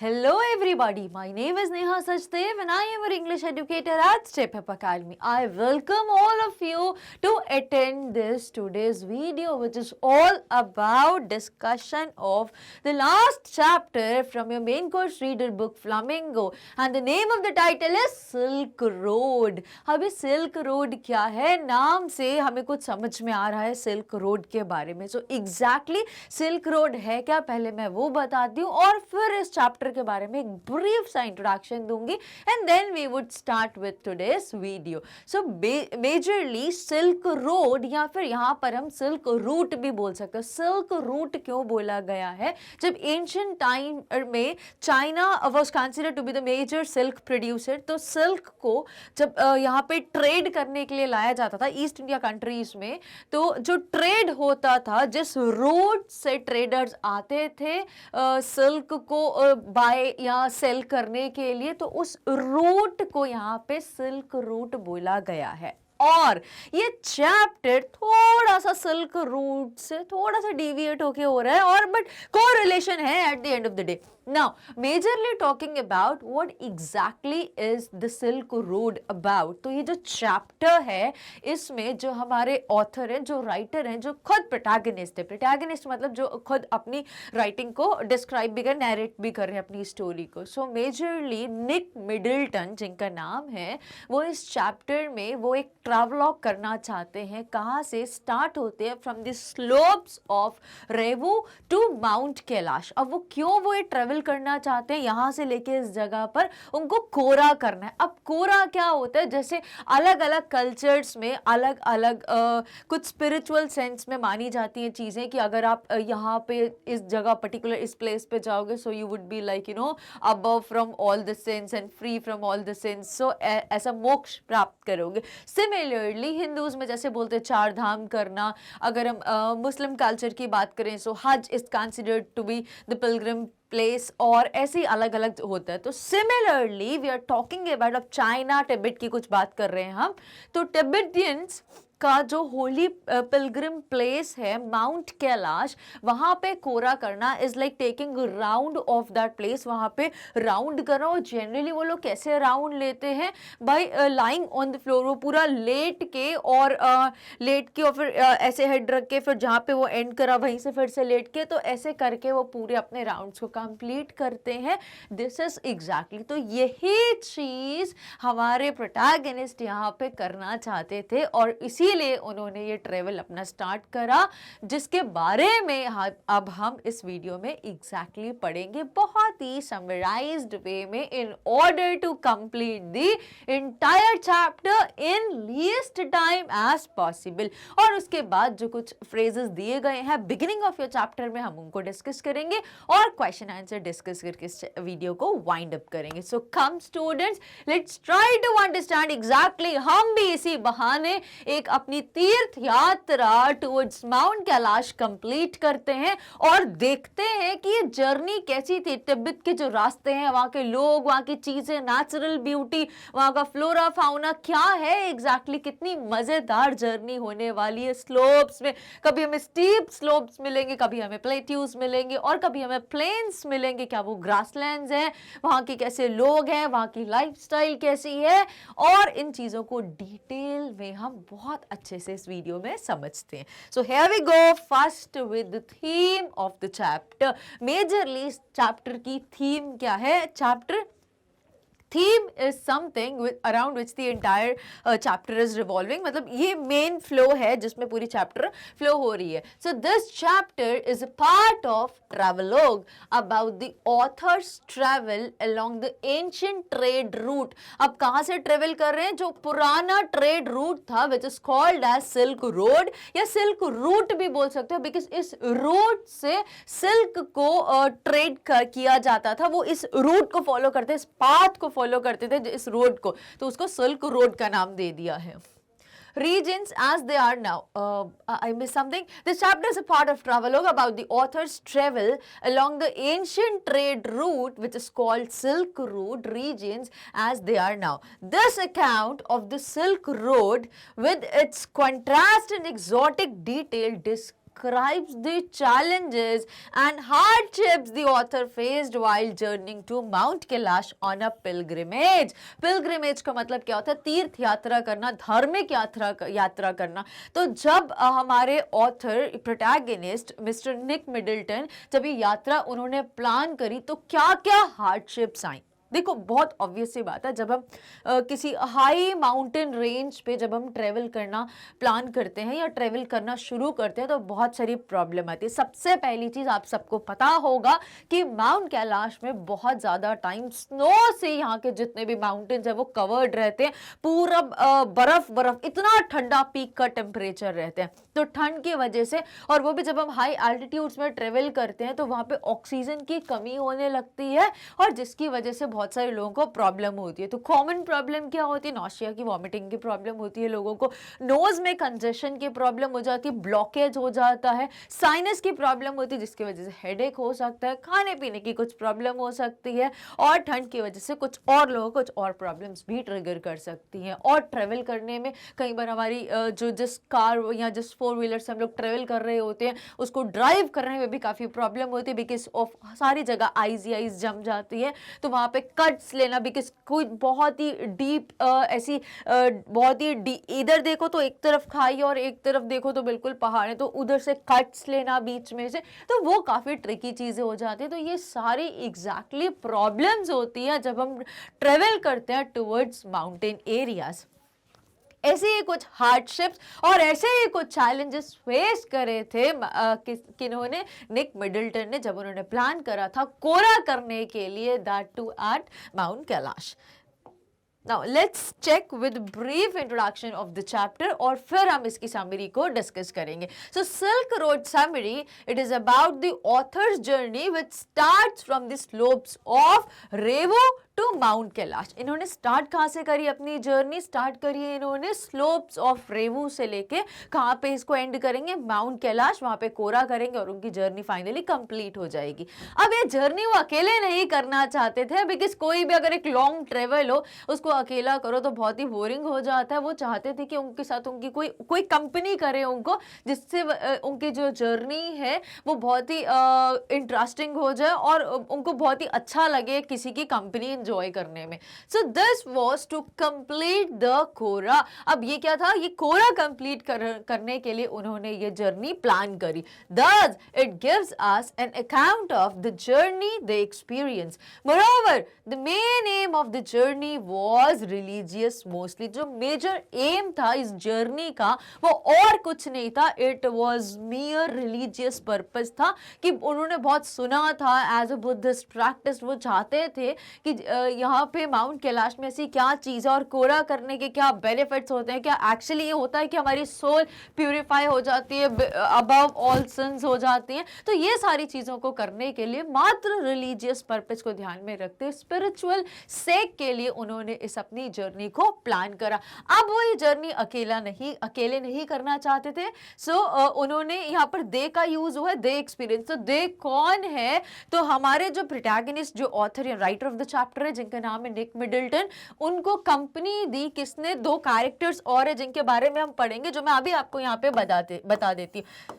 Hello everybody, my name is Neha Sachdev and I am your English educator at Step Up Academy. I welcome all of you to attend this today's video, which is all about discussion of the last chapter from your main course reader book Flamingo, and the name of the title is Silk Road. अभी Silk Road क्या है, नाम से हमें कुछ समझ में आ रहा है Silk Road के बारे में. So exactly Silk Road है क्या, पहले मैं वो बताती हूँ और फिर इस चैप्टर के बारे में एक ब्रीफ सा इंट्रोडक्शन दूंगी and then we would start with today's video. So majorly Silk Road या फिर यहाँ पर हम सिल्क रूट भी बोल सकते हैं. सिल्क रूट क्यों बोला गया है? जब एंशिएंट टाइम में China was considered to be the major silk producer, तो सिल्क को जब यहाँ पे ट्रेड करने के लिए लाया जाता था ईस्ट इंडिया कंट्रीज में, तो जो ट्रेड होता था, जिस रूट से ट्रेडर्स आते थे सिल्क को बाय या सेल करने के लिए, तो उस रूट को यहाँ पे सिल्क रूट बोला गया है. और ये चैप्टर थोड़ा सा सिल्क रूट से थोड़ा सा डिविएट होके हो रहा है, और बट कोरिलेशन है at the end of the day. Now majorly talking about what exactly is the silk road about. तो ये जो चैप्टर है, इसमें जो हमारे ऑथर हैं, जो राइटर हैं, जो खुद प्रोटैगनिस्ट है, प्रोटैगनिस्ट मतलब जो खुद अपनी राइटिंग को डिस्क्राइब भी कर, नैरेट भी कर रहे हैं अपनी स्टोरी को. सो मेजरली निक मिडल्टन जिनका नाम है, वो इस चैप्टर में वो एक ट्रैवलॉग करना चाहते हैं. कहाँ से स्टार्ट होते हैं? फ्रॉम द स्लोप्स ऑफ रेवू टू माउंट कैलाश. अब वो क्यों वो ये ट्रेवल करना चाहते हैं? यहाँ से लेके इस जगह पर उनको कोरा करना है. अब कोरा क्या होता है? जैसे अलग अलग कल्चर्स में अलग अलग कुछ स्पिरिचुअल सेंस में मानी जाती हैं चीज़ें, कि अगर आप यहाँ पे इस जगह पर्टिकुलर इस प्लेस पे जाओगे, so you would be like above from all the sins and free from all the sins. So ऐसा मोक्ष प्राप्त करोगे. सिमिलरली हिंदूज में जैसे बोलते हैं चार धाम करना, अगर हम मुस्लिम कल्चर की बात करें, सो हज is considered to be the pilgrim place, और ऐसे ही अलग अलग होता है. तो similarly we are talking about, अब चाइना टिबेट की कुछ बात कर रहे हैं हम, तो टिबेटियंस का जो होली पिलग्रिम प्लेस है माउंट कैलाश, वहाँ पे कोरा करना is like taking round of that place. वहाँ पे राउंड करो. जनरली वो लोग कैसे राउंड लेते हैं? Bye lying on the floor. वो पूरा लेट के और फिर ऐसे हेड रख के, फिर जहाँ पे वो एंड करा वहीं से फिर से लेट के, तो ऐसे करके वो पूरे अपने राउंड्स को कंप्लीट करते हैं. दिस इज एग्जैक्टली, तो यही चीज हमारे प्रोटैगनिस्ट यहाँ पे करना चाहते थे, और इसी लिए उन्होंने ये ट्रेवल अपना स्टार्ट करा, जिसके बारे में अब हम इस वीडियो में एग्जैक्टली पढ़ेंगे बहुत ही समराइज्ड वे में, in order to complete the entire chapter in least time as possible. और उसके बाद जो कुछ फ्रेजेस दिए गए हैं बिगिनिंग ऑफ योर चैप्टर में, हम उनको डिस्कस करेंगे और क्वेश्चन आंसर डिस्कस करके इस वीडियो को वाइंड अप करेंगे. So come students, let's try to understand exactly. हम भी इसी बहाने एक अपनी तीर्थ यात्रा टुवर्ड्स माउंट कैलाश कंप्लीट करते हैं और देखते हैं कि ये जर्नी कैसी थी. तिब्बत के जो रास्ते हैं, वहाँ के लोग, वहाँ की चीजें, नेचुरल ब्यूटी, वहाँ का फ्लोरा फाउना क्या है एग्जैक्टली. कितनी मजेदार जर्नी होने वाली है. स्लोप्स में कभी हमें स्टीप स्लोप्स मिलेंगे, कभी हमें प्लेट्यूज मिलेंगे, और कभी हमें प्लेन्स मिलेंगे. क्या वो ग्रासलैंड्स हैं? वहाँ के कैसे लोग हैं? वहाँ की लाइफस्टाइल कैसी है? और इन चीजों को डिटेल में हम बहुत अच्छे से इस वीडियो में समझते हैं. So here we go first with the theme of the chapter. Majorly chapter की थीम क्या है? Chapter theme is something around which the entire chapter is revolving. मतलब ये मेन फ्लो है जिसमें पूरी चैप्टर फ्लो हो रही है. So this chapter is a part of travelogue about the author's travel along the ancient trade route. अब कहाँ से ट्रेवल कर रहे हैं? जो पुराना ट्रेड रूट था, which is called as Silk Road या सिल्क रूट भी बोल सकते हो, बिकॉज इस रूट से सिल्क को ट्रेड किया जाता था. वो इस रूट को फॉलो करते, इस पाथ को फॉलो करते थे, इस रोड को, तो उसको सिल्क रोड का नाम दे दिया है. regions as they are now. I missed something. This chapter is a part of travelogue about the author's travel along the ancient trade route which is called Silk Road regions as they are now. This account of the Silk Road with its contrast and exotic detail describes the challenges and hardships the author faced while journeying to Mount Kailash on a pilgrimage. Pilgrimage का मतलब क्या होता है? तीर्थ यात्रा करना, धार्मिक यात्रा करना. तो जब हमारे author protagonist mister Nick Middleton जब ये यात्रा उन्होंने प्लान करी तो क्या क्या हार्डशिप्स आई. देखो बहुत ऑब्वियस सी बात है, जब हम किसी हाई माउंटेन रेंज पे जब हम ट्रेवल करना प्लान करते हैं या ट्रेवल करना शुरू करते हैं तो बहुत सारी प्रॉब्लम आती है. सबसे पहली चीज़ आप सबको पता होगा कि माउंट कैलाश में बहुत ज़्यादा टाइम स्नो से यहाँ के जितने भी माउंटेन्स हैं वो कवर्ड रहते हैं. पूरा बर्फ, इतना ठंडा पीक का टेम्परेचर रहते हैं. तो ठंड की वजह से, और वो भी जब हम हाई एल्टीट्यूड्स में ट्रेवल करते हैं तो वहाँ पे ऑक्सीजन की कमी होने लगती है और जिसकी वजह से बहुत सारे लोगों को प्रॉब्लम होती है. तो कॉमन प्रॉब्लम क्या होती है? नॉसिया की, वॉमिटिंग की प्रॉब्लम होती है लोगों को, नोज में कंजेशन की प्रॉब्लम हो जाती है, ब्लॉकेज हो जाता है, साइनस की प्रॉब्लम होती है जिसकी वजह से हेडेक हो सकता है, खाने पीने की कुछ प्रॉब्लम हो सकती है और ठंड की वजह से कुछ और लोगों को कुछ और प्रॉब्लम्स भी ट्रिगर कर सकती हैं. और ट्रेवल करने में कई बार हमारी जो जिस कार या जिस 4 व्हीलर से हम लोग ट्रेवल कर रहे होते हैं उसको ड्राइव करने में भी काफ़ी प्रॉब्लम होती है बिकॉज ऑफ सारी जगह आइस जम जाती है. तो वहाँ पे कट्स लेना, बिकॉज कोई बहुत ही डीप ऐसी बहुत ही इधर देखो तो एक तरफ खाई और एक तरफ देखो तो बिल्कुल पहाड़ है, तो उधर से कट्स लेना बीच में से, तो वो काफ़ी ट्रिकी चीज़ें हो जाती है. तो ये सारी एग्जैक्टली प्रॉब्लम्स होती है जब हम ट्रेवल करते हैं टुवर्ड्स माउंटेन एरियाज. ऐसे ही कुछ हार्डशिप्स और ऐसे ही कुछ चैलेंजेस फेस करे थे किन्होंने? निक मिडल्टन ने, जब उन्होंने प्लान करा था कोरा करने के लिए, that to at Mount Kailash. Now let's check with brief introduction of the chapter और फिर हम इसकी summary को discuss करेंगे. So Silk Road summary, it is about the author's journey which starts from the slopes of Revu to Mount Kailash. इन्होंने start कहाँ से करी अपनी जर्नी? स्टार्ट करी है इन्होंने स्लोप्स ऑफ रेवू से लेके कहाँ पे इसको एंड करेंगे? माउंट कैलाश. वहाँ पे कोरा करेंगे और उनकी जर्नी फाइनली कंप्लीट हो जाएगी. अब ये जर्नी वो अकेले नहीं करना चाहते थे बिकॉज कोई भी अगर एक लॉन्ग ट्रेवल हो उसको अकेला करो तो बहुत ही बोरिंग हो जाता है. वो चाहते थे कि उनके साथ उनकी कोई कंपनी करे उनको, जिससे उनकी जो जर्नी है वो बहुत ही इंटरेस्टिंग हो जाए और उनको बहुत ही अच्छा लगे किसी की कंपनी एंजॉय करने में. So this was to complete the kora. अब ये क्या था? ये कोरा कंप्लीट करने के लिए उन्होंने ये जर्नी प्लान करी. Thus it gives us an account of the journey they experienced. Moreover, the main aim of the journey was religious mostly. जो मेजर एम था इस जर्नी का वो और कुछ नहीं था, it was mere religious purpose था कि उन्होंने बहुत सुना था एज अ बुद्धिस्ट प्रैक्टिस. वो चाहते थे कि यहाँ पे माउंट कैलाश में ऐसी क्या चीज़ है और कोरा करने के क्या बेनिफिट्स होते हैं. क्या एक्चुअली ये होता है कि हमारी सोल प्यूरिफाई हो जाती है, अबव ऑल सिंस हो जाती हैं. तो ये सारी चीज़ों को करने के लिए मात्र रिलीजियस पर्पस को ध्यान में रखते हुए स्पिरिचुअल सेक के लिए उन्होंने इस अपनी जर्नी को प्लान करा. अब वो ये जर्नी अकेले नहीं करना चाहते थे. सो उन्होंने यहाँ पर दे का यूज हुआ है, दे एक्सपीरियंस. तो दे कौन है? तो हमारे जो प्रोटैगनिस्ट, जो ऑथर या राइटर ऑफ द चैप्टर है जिनका नाम है निक मिडल्टन, उनको कंपनी दी किसने? 2 कैरेक्टर्स और है जिनके बारे में हम पढ़ेंगे, जो मैं अभी आपको यहाँ पे बता देती हूँ.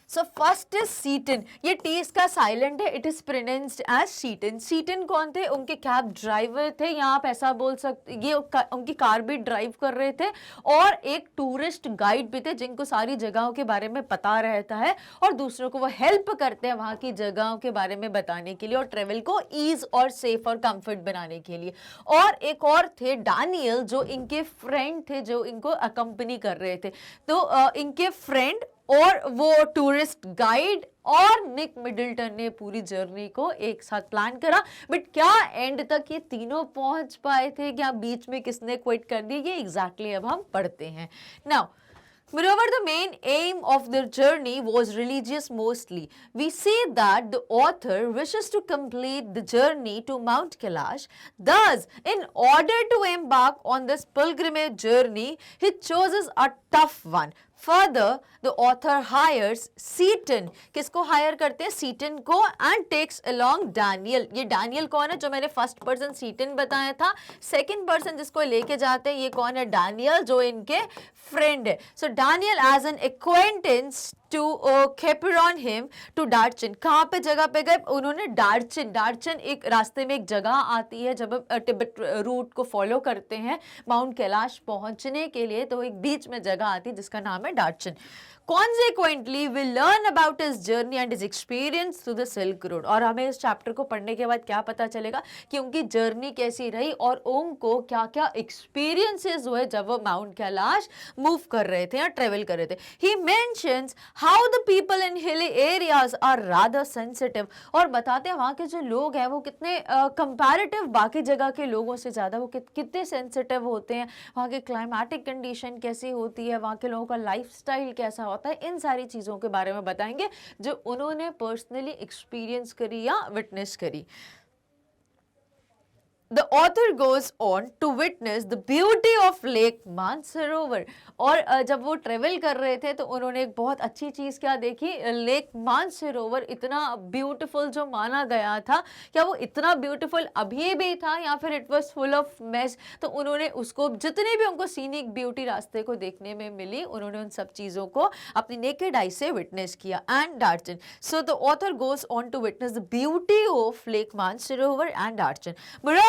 So first is Tsetan. ये टी इसका साइलेंट है, it is pronounced as Tsetan. Tsetan कौन थे? उनके कैब ड्राइवर थे, या आप ऐसा बोल सकते, ये उनकी कार भी ड्राइव कर रहे थे और एक टूरिस्ट गाइड भी थे जिनको सारी जगहों के बारे में पता रहता है और दूसरों को वो हेल्प करते हैं वहाँ की जगहों के बारे में बताने के लिए और ट्रेवल को ईज और सेफ और कंफर्ट बनाने के लिए. और एक और थे डैनियल, जो इनके फ्रेंड थे, जो इनको अकम्पनी कर रहे थे. तो इनके फ्रेंड और वो टूरिस्ट गाइड और निक मिडल्टन ने पूरी जर्नी को एक साथ प्लान करा. बट क्या एंड तक ये तीनों पहुंच पाए थे? क्या बीच में किसने क्विट कर दिया? ये एग्जैक्टली अब हम पढ़ते हैं. Now moreover, the main aim of their journey was religious mostly. We see that the author wishes to complete the journey to Mount Kailash. Thus, in order to embark on this pilgrimage journey, he chooses a tough one. Further, the author hires Seaton. किसको higher करते हैं? सीटन को. and takes along Daniel. ये Daniel कौन है? जो मैंने first person सीटन बताया था. सेकंड पर्सन जिसको लेके जाते हैं ये कौन है? डैनियल, जो इनके फ्रेंड है. So Daniel as an acquaintance to Caperon him to Darchin। कहाँ पे जगह पे गए उन्होंने? डार्चिन। डार्चिन एक रास्ते में एक जगह आती है, जब हम तिब्बत रूट को फॉलो करते हैं माउंट कैलाश पहुंचने के लिए, तो एक बीच में जगह आती है जिसका नाम है डार्चिन। Consequently, we learn about his journey and his experience through the Silk Road। और हमें इस चैप्टर को पढ़ने के बाद क्या पता चलेगा कि उनकी जर्नी कैसी रही और उनको क्या क्या एक्सपीरियंसेस हुए जब वो माउंट कैलाश मूव कर रहे थे या ट्रेवल कर रहे थे। He mentions how the people in hilly areas are rather sensitive। और बताते हैं वहाँ के जो लोग हैं वो कितने कंपैरेटिव बाकी जगह के लोगों से ज़्यादा वो कितने सेंसिटिव होते हैं, वहाँ की क्लाइमेटिक कंडीशन कैसी होती है, वहाँ के लोगों का लाइफस्टाइल कैसा होता है, इन सारी चीज़ों के बारे में बताएंगे जो उन्होंने पर्सनली एक्सपीरियंस करी या विटनेस करी। The author goes on to witness the beauty of Lake Mansarovar। और जब वो ट्रेवल कर रहे थे तो उन्होंने एक बहुत अच्छी चीज़ क्या देखी? लेक मानसरोवर इतना ब्यूटीफुल जो माना गया था, क्या वो इतना ब्यूटीफुल अभी भी था या फिर it was full of mess? तो उन्होंने उसको, जितनी भी उनको सीनिक ब्यूटी रास्ते को देखने में मिली, उन्होंने उन सब चीज़ों को अपनी नेकेड आई से विटनेस किया। And Darchen, so the author goes on to witness the beauty of Lake Mansarovar and Darchen.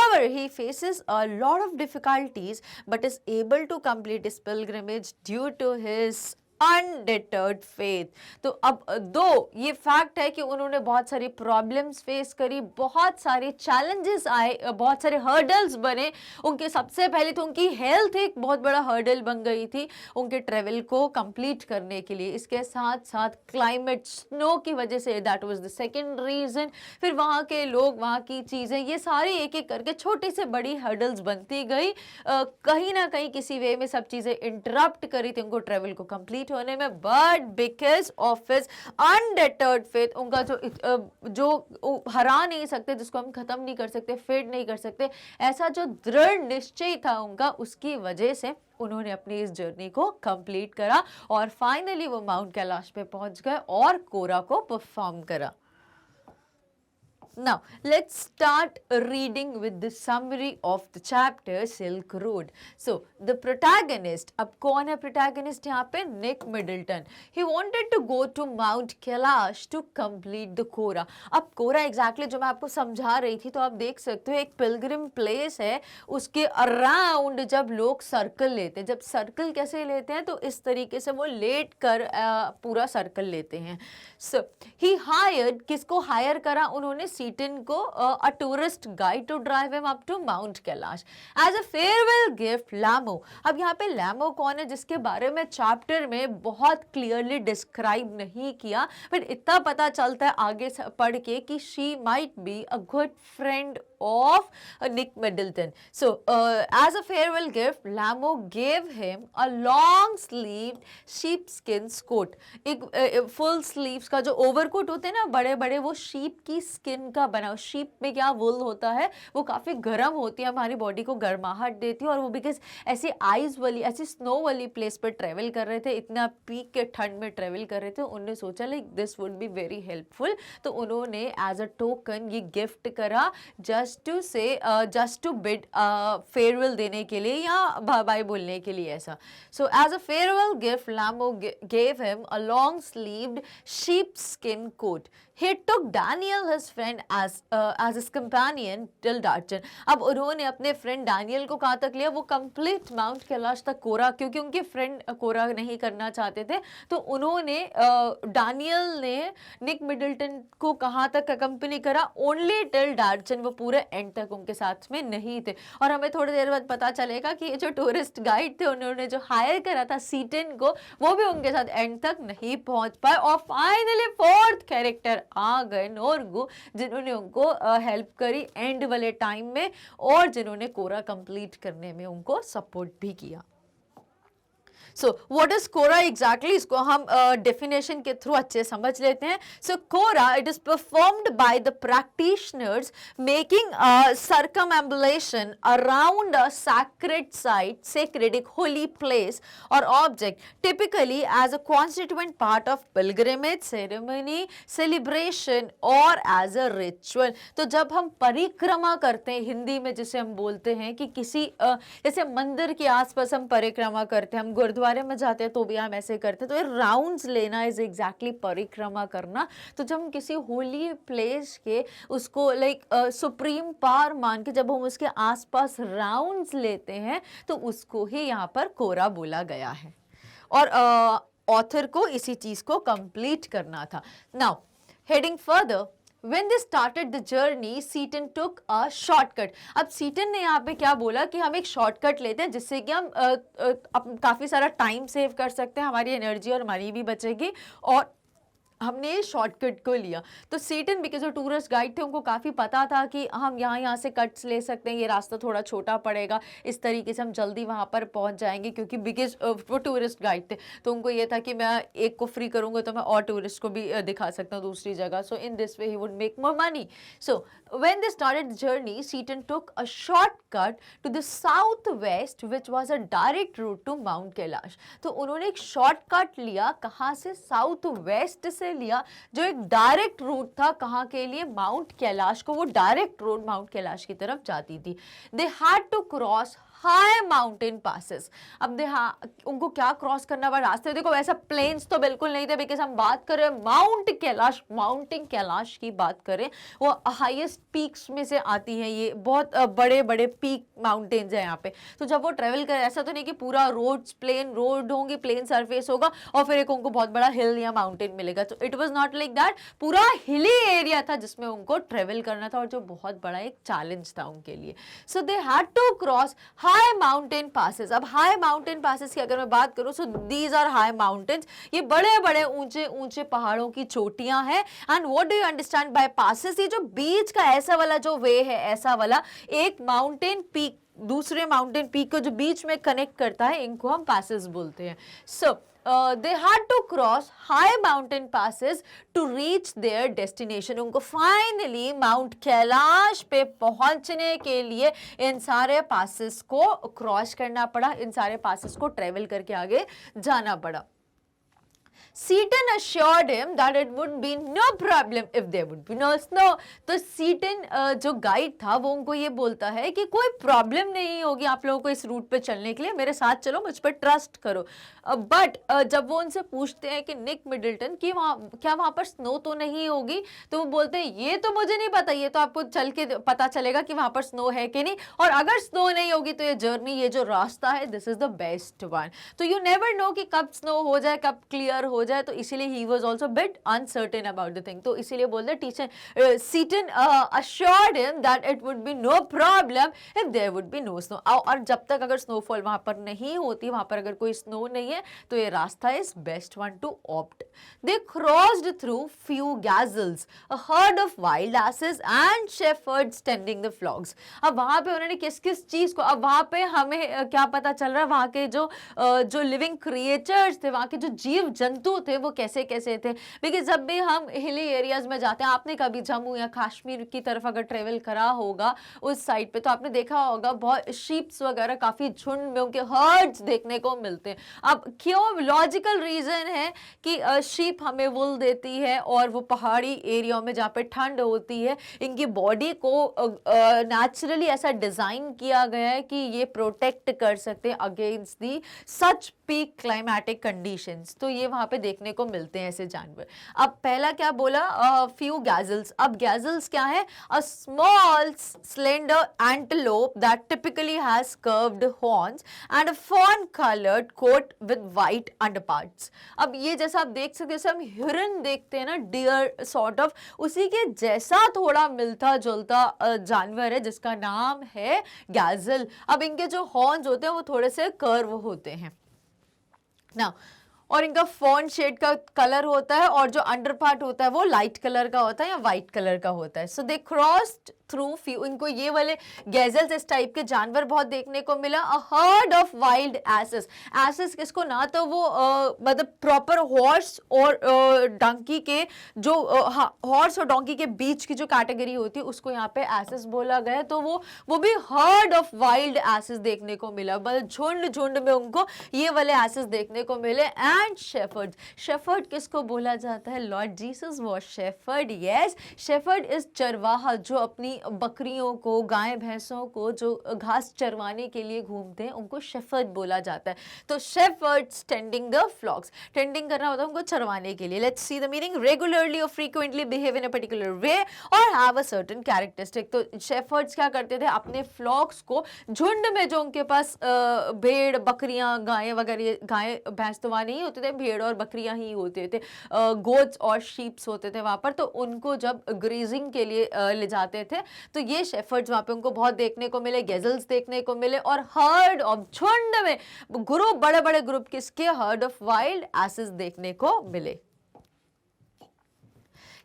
He faces a lot of difficulties but is able to complete his pilgrimage due to his undeterred faith. तो अब दो ये fact है कि उन्होंने बहुत सारी problems face करी, बहुत सारे चैलेंजेस आए, बहुत सारे हर्डल्स बने उनके। सबसे पहले तो उनकी हेल्थ एक बहुत बड़ा हर्डल बन गई थी उनके ट्रेवल को कंप्लीट करने के लिए। इसके साथ साथ क्लाइमेट, स्नो की वजह से, that was the second reason. फिर वहाँ के लोग, वहाँ की चीज़ें, ये सारी एक एक करके छोटी से बड़ी हर्डल्स बनती गई। कहीं ना कहीं किसी वे में सब चीज़ें इंटरप्ट करी थी उनको ट्रेवल को कंप्लीट होने में। But because of his undeterred faith, उनका जो हरा नहीं सकते, जिसको हम खत्म नहीं कर सकते, फेड नहीं कर सकते, ऐसा जो दृढ़ निश्चय था उनका, उसकी वजह से उन्होंने अपनी इस जर्नी को कंप्लीट करा और फाइनली वो माउंट कैलाश पे पहुंच गए और कोरा को परफॉर्म करा। Now, let's start reading with the summary of the chapter Silk Road. So, the protagonist, अब कौन है protagonist यहाँ पे? Nick Middleton. He wanted to go to Mount Kailash to complete the Kora। अब कोरा exactly जो मैं आपको समझा रही थी, तो आप देख सकते हो एक pilgrim place है, उसके अराउंड जब लोग सर्कल लेते हैं, जब सर्कल कैसे लेते हैं, तो इस तरीके से वो लेट कर पूरा सर्कल लेते हैं। So, he hired, किसको हायर करा उन्होंने? सीटन को, a tourist guide to drive him up to Mount Kailash as a farewell gift। लामो, अब यहाँ पे लामो कौन है जिसके बारे में चैप्टर में बहुत क्लियरली डिस्क्राइब नहीं किया, बट इतना पता चलता है आगे पढ़ के कि she might be a good friend of Nick Middleton। So as a farewell gift, Lamo gave him a long sleeved sheepskin coat। एक full sleeves का जो overcoat होते हैं ना बड़े बड़े, वो sheep की skin का बना। sheep में क्या wool होता है, वो काफ़ी गर्म होती है, हमारी बॉडी को गर्माहट देती है। और वो बिकॉज ऐसी आइस वाली, ऐसी स्नो वाली प्लेस पर ट्रेवल कर रहे थे, इतना पीक के ठंड में ट्रेवल कर रहे थे, उन्होंने सोचा like this would be very helpful, तो उन्होंने एज अ टोकन ये गिफ्ट करा, जस्ट टू बिड फेयरवेल देने के लिए या बाय बोलने के लिए ऐसा। So as a farewell gift Lhamo gave him a long sleeved sheep skin coat. He took Daniel, his friend, as his companion till Darchan। अब उन्होंने अपने फ्रेंड डैनियल को कहाँ तक लिया? वो कंप्लीट माउंट कैलाश तक कोरा, क्योंकि उनके फ्रेंड कोरा नहीं करना चाहते थे, तो उन्होंने डैनियल ने निक मिडल्टन को कहाँ तक कंपनी करा? Only till Darchen. वो पूरे एंड तक उनके साथ में नहीं थे। और हमें थोड़ी देर बाद पता चलेगा कि ये जो टूरिस्ट गाइड थे, उन्होंने जो हायर करा था सीटन को, वो भी उनके साथ एंड तक नहीं पहुंच पाए। और फाइनली फोर्थ कैरेक्टर आ गए, नोरगू, जिन्होंने उनको हेल्प करी एंड वाले टाइम में और जिन्होंने कोरा कंप्लीट करने में उनको सपोर्ट भी किया। So what is kora exactly, इसको हम डेफिनेशन के थ्रू अच्छे समझ लेते हैं। So kora, it is performed by the practitioners making circumambulation around a sacred site, sacred, एक holy place or object, typically as a constituent part of pilgrimage, ceremony, celebration or as a ritual। तो जब हम परिक्रमा करते हैं, हिंदी में जिसे हम बोलते हैं कि किसी जैसे मंदिर के आसपास हम परिक्रमा करते हैं, हम गुरुद्वारे में जाते हैं तो भी हम ऐसे करते हैं। तो ये राउंड्स लेना इज एग्जैक्टली परिक्रमा करना। तो जब हम किसी होली प्लेस के उसको लाइक सुप्रीम पावर मान के जब हम उसके आसपास राउंड्स लेते हैं तो उसको ही यहाँ पर कोरा बोला गया है। और ऑथर को इसी चीज को कंप्लीट करना था। Now heading further, When they started the journey, Seaton took a shortcut. अब सीटन ने यहाँ पे क्या बोला कि हम एक शॉर्टकट लेते हैं जिससे कि हम काफ़ी सारा टाइम सेव कर सकते हैं, हमारी एनर्जी और मनी भी बचेगी, और हमने ये शॉर्टकट को लिया। तो सीटन बिकॉज वो टूरिस्ट गाइड थे, उनको काफ़ी पता था कि हम यहाँ से कट्स ले सकते हैं, ये रास्ता थोड़ा छोटा पड़ेगा, इस तरीके से हम जल्दी वहाँ पर पहुँच जाएंगे, क्योंकि बिकॉज वो टूरिस्ट गाइड थे तो उनको ये था कि मैं एक को फ्री करूँगा तो मैं और टूरिस्ट को भी दिखा सकता हूँ दूसरी जगह। So in this way he would make more money. So when they started the journey, Seaton took a shortcut to the southwest, which was a direct route to Mount Kailash. तो उन्होंने एक शॉर्टकट लिया, कहाँ से? South west से लिया, जो एक डायरेक्ट रूट था कहाँ के लिए? माउंट कैलाश को। वो डायरेक्ट रोड माउंट कैलाश की तरफ जाती थी। They had to cross high mountain passes. अब उनको क्या क्रॉस करना पड़ा रास्ते? देखो वैसा प्लेन्स तो बिल्कुल नहीं थे, बिकॉज हम बात कर रहे हैं माउंट कैलाश, माउंटेन कैलाश की बात करें, वो हाईएस्ट पीक्स में से आती है, ये बहुत बड़े बड़े पीक माउंटेन्स है यहाँ पे। तो जब वो ट्रेवल कर, ऐसा तो नहीं कि पूरा रोड्स प्लेन रोड होंगी, प्लेन सरफेस होगा और फिर एक उनको बहुत बड़ा हिल या माउंटेन मिलेगा। तो it was not like that, पूरा हिली एरिया था जिसमें उनको ट्रेवल करना था, और जो बहुत बड़ा एक चैलेंज था उनके लिए। So they had to cross high mountain passes. अब हाई माउंटेन पासेस की अगर मैं बात करूं, so these are high mountains, ये बड़े बड़े ऊंचे ऊंचे पहाड़ों की चोटियां हैं। And what do you understand by passes? ये जो बीच का ऐसा वाला जो वे है, ऐसा वाला एक माउंटेन पीक दूसरे माउंटेन पीक को जो बीच में कनेक्ट करता है, इनको हम पासेस बोलते हैं। सो they had to cross high mountain passes to reach their destination. उनको फाइनली माउंट कैलाश पे पहुंचने के लिए इन सारे पासेस को क्रॉस करना पड़ा, इन सारे पासेस को ट्रेवल करके आगे जाना पड़ा। Seaton assured him that it would be no problem if there would be no snow. तो सीटन जो गाइड था वो उनको ये बोलता है कि कोई प्रॉब्लम नहीं होगी आप लोगों को इस रूट पे चलने के लिए, मेरे साथ चलो, मुझ पर ट्रस्ट करो। बट जब वो उनसे पूछते हैं कि निक मिडल्टन कि वहाँ पर स्नो तो नहीं होगी, तो वो बोलते हैं ये तो मुझे नहीं पता, ये तो आपको चल के पता चलेगा कि वहाँ पर स्नो है कि नहीं, और अगर स्नो नहीं होगी तो ये जर्नी, ये जो रास्ता है, this is the best one. तो यू नेवर नो कि कब स्नो हो जाए, कब क्लियर हो जाए, तो इसीलिए he was also bit uncertain about the thing. तो इसीलिए बोलते teacher सीटन assured him that it would be no problem if there would be no snow. और जब तक अगर स्नोफॉल वहां पर नहीं होती, वहां पर अगर कोई स्नो नहीं है, तो ये रास्ता is best one two opt. They crossed through few gazelles, a herd of wild asses and shepherds tending the flocks. अब वहां पे उन्होंने किस किस चीज को, अब वहां पे हमें क्या पता चल रहा है, वहां के जो लिविंग क्रिएचर्स थे, वहां के जो जीव जंतु थे वो कैसे कैसे थे। बिकॉज जब भी हम हिली एरियाज में जाते हैं, आपने कभी जम्मू या कश्मीर की तरफ अगर ट्रेवल करा होगा उस साइड पे, तो आपने देखा होगा बहुत शीप्स वगैरह काफी झुंड में उनके हर्ड्स देखने को मिलते हैं। अब क्यों? लॉजिकल रीजन है कि शीप हमें वुल देती है, और वो पहाड़ी एरिया में जहाँ पे ठंड होती है, इनकी बॉडी को नेचुरली ऐसा डिजाइन किया गया है कि ये प्रोटेक्ट कर सकते हैं against the such peak climatic conditions. तो ये वहां पे देखने को मिलते हैं ऐसे जानवर। अब पहला क्या बोला? Few gazelles. अब गैजल्स क्या है? A small slender antelope that typically has curved horns and a fawn coloured coat with white underparts. अब ये जैसा आप देख सकते हैं, जैसे हम हिरन देखते हैं ना, डियर सॉर्ट ऑफ, उसी के जैसा थोड़ा मिलता जुलता जानवर है जिसका नाम है गैजल। अब इनके जो हॉर्न्स होते हैं वो थोड़े से कर्व होते हैं ना, और इनका फॉन शेड का कलर होता है, और जो अंडर पार्ट होता है वो लाइट कलर का होता है या वाइट कलर का होता है। सो दे क्रॉस्ड थ्रू फ्यू, इनको ये वाले गैजल्स इस टाइप के जानवर बहुत देखने को मिला। A herd of wild asses. Asses किसको? ना तो वो मतलब प्रॉपर हॉर्स और डंकी के जो हॉर्स और डोंकी के बीच की जो कैटेगरी होती है उसको यहाँ पे एसेस बोला गया है। तो वो भी हर्ड ऑफ वाइल्ड एसेस देखने को मिला, मतलब झुंड झुंड में उनको ये वाले एसेस देखने को मिले। And shepherd. शेफर्ड किसको बोला जाता है? Lord Jesus was shepherd. Yes, shepherd is चरवाहा जो अपनी अपनी बकरियों को, गाय भैंसों को जो घास चरवाने के लिए घूमते हैं उनको शेफर्ड बोला जाता है। तो shepherds tending the flocks, tending करना होता है उनको चरवाने के लिए। Let's see the meaning, regularly और frequently behave in a particular way और हैव अ सर्टेन कैरेक्टरिस्टिक। तो शेफर्ड्स क्या करते थे, अपने फ्लॉक्स को झुंड में, जो उनके पास भेड़ बकरियां गायें वगैरह, गाय भैंस तो वहाँ नहीं होते थे, भेड़ और बकरियां ही होते थे, गोट्स और शीप्स होते थे वहाँ पर। तो उनको जब ग्रेजिंग के लिए ले जाते थे तो ये शेफर्ड्स वहाँ पे उनको बहुत देखने को मिले, गेजल्स देखने को मिले और हर्ड ऑफ, झुंड में ग्रुप, बड़े बड़े ग्रुप किसके, हर्ड ऑफ वाइल्ड एसेस देखने को मिले।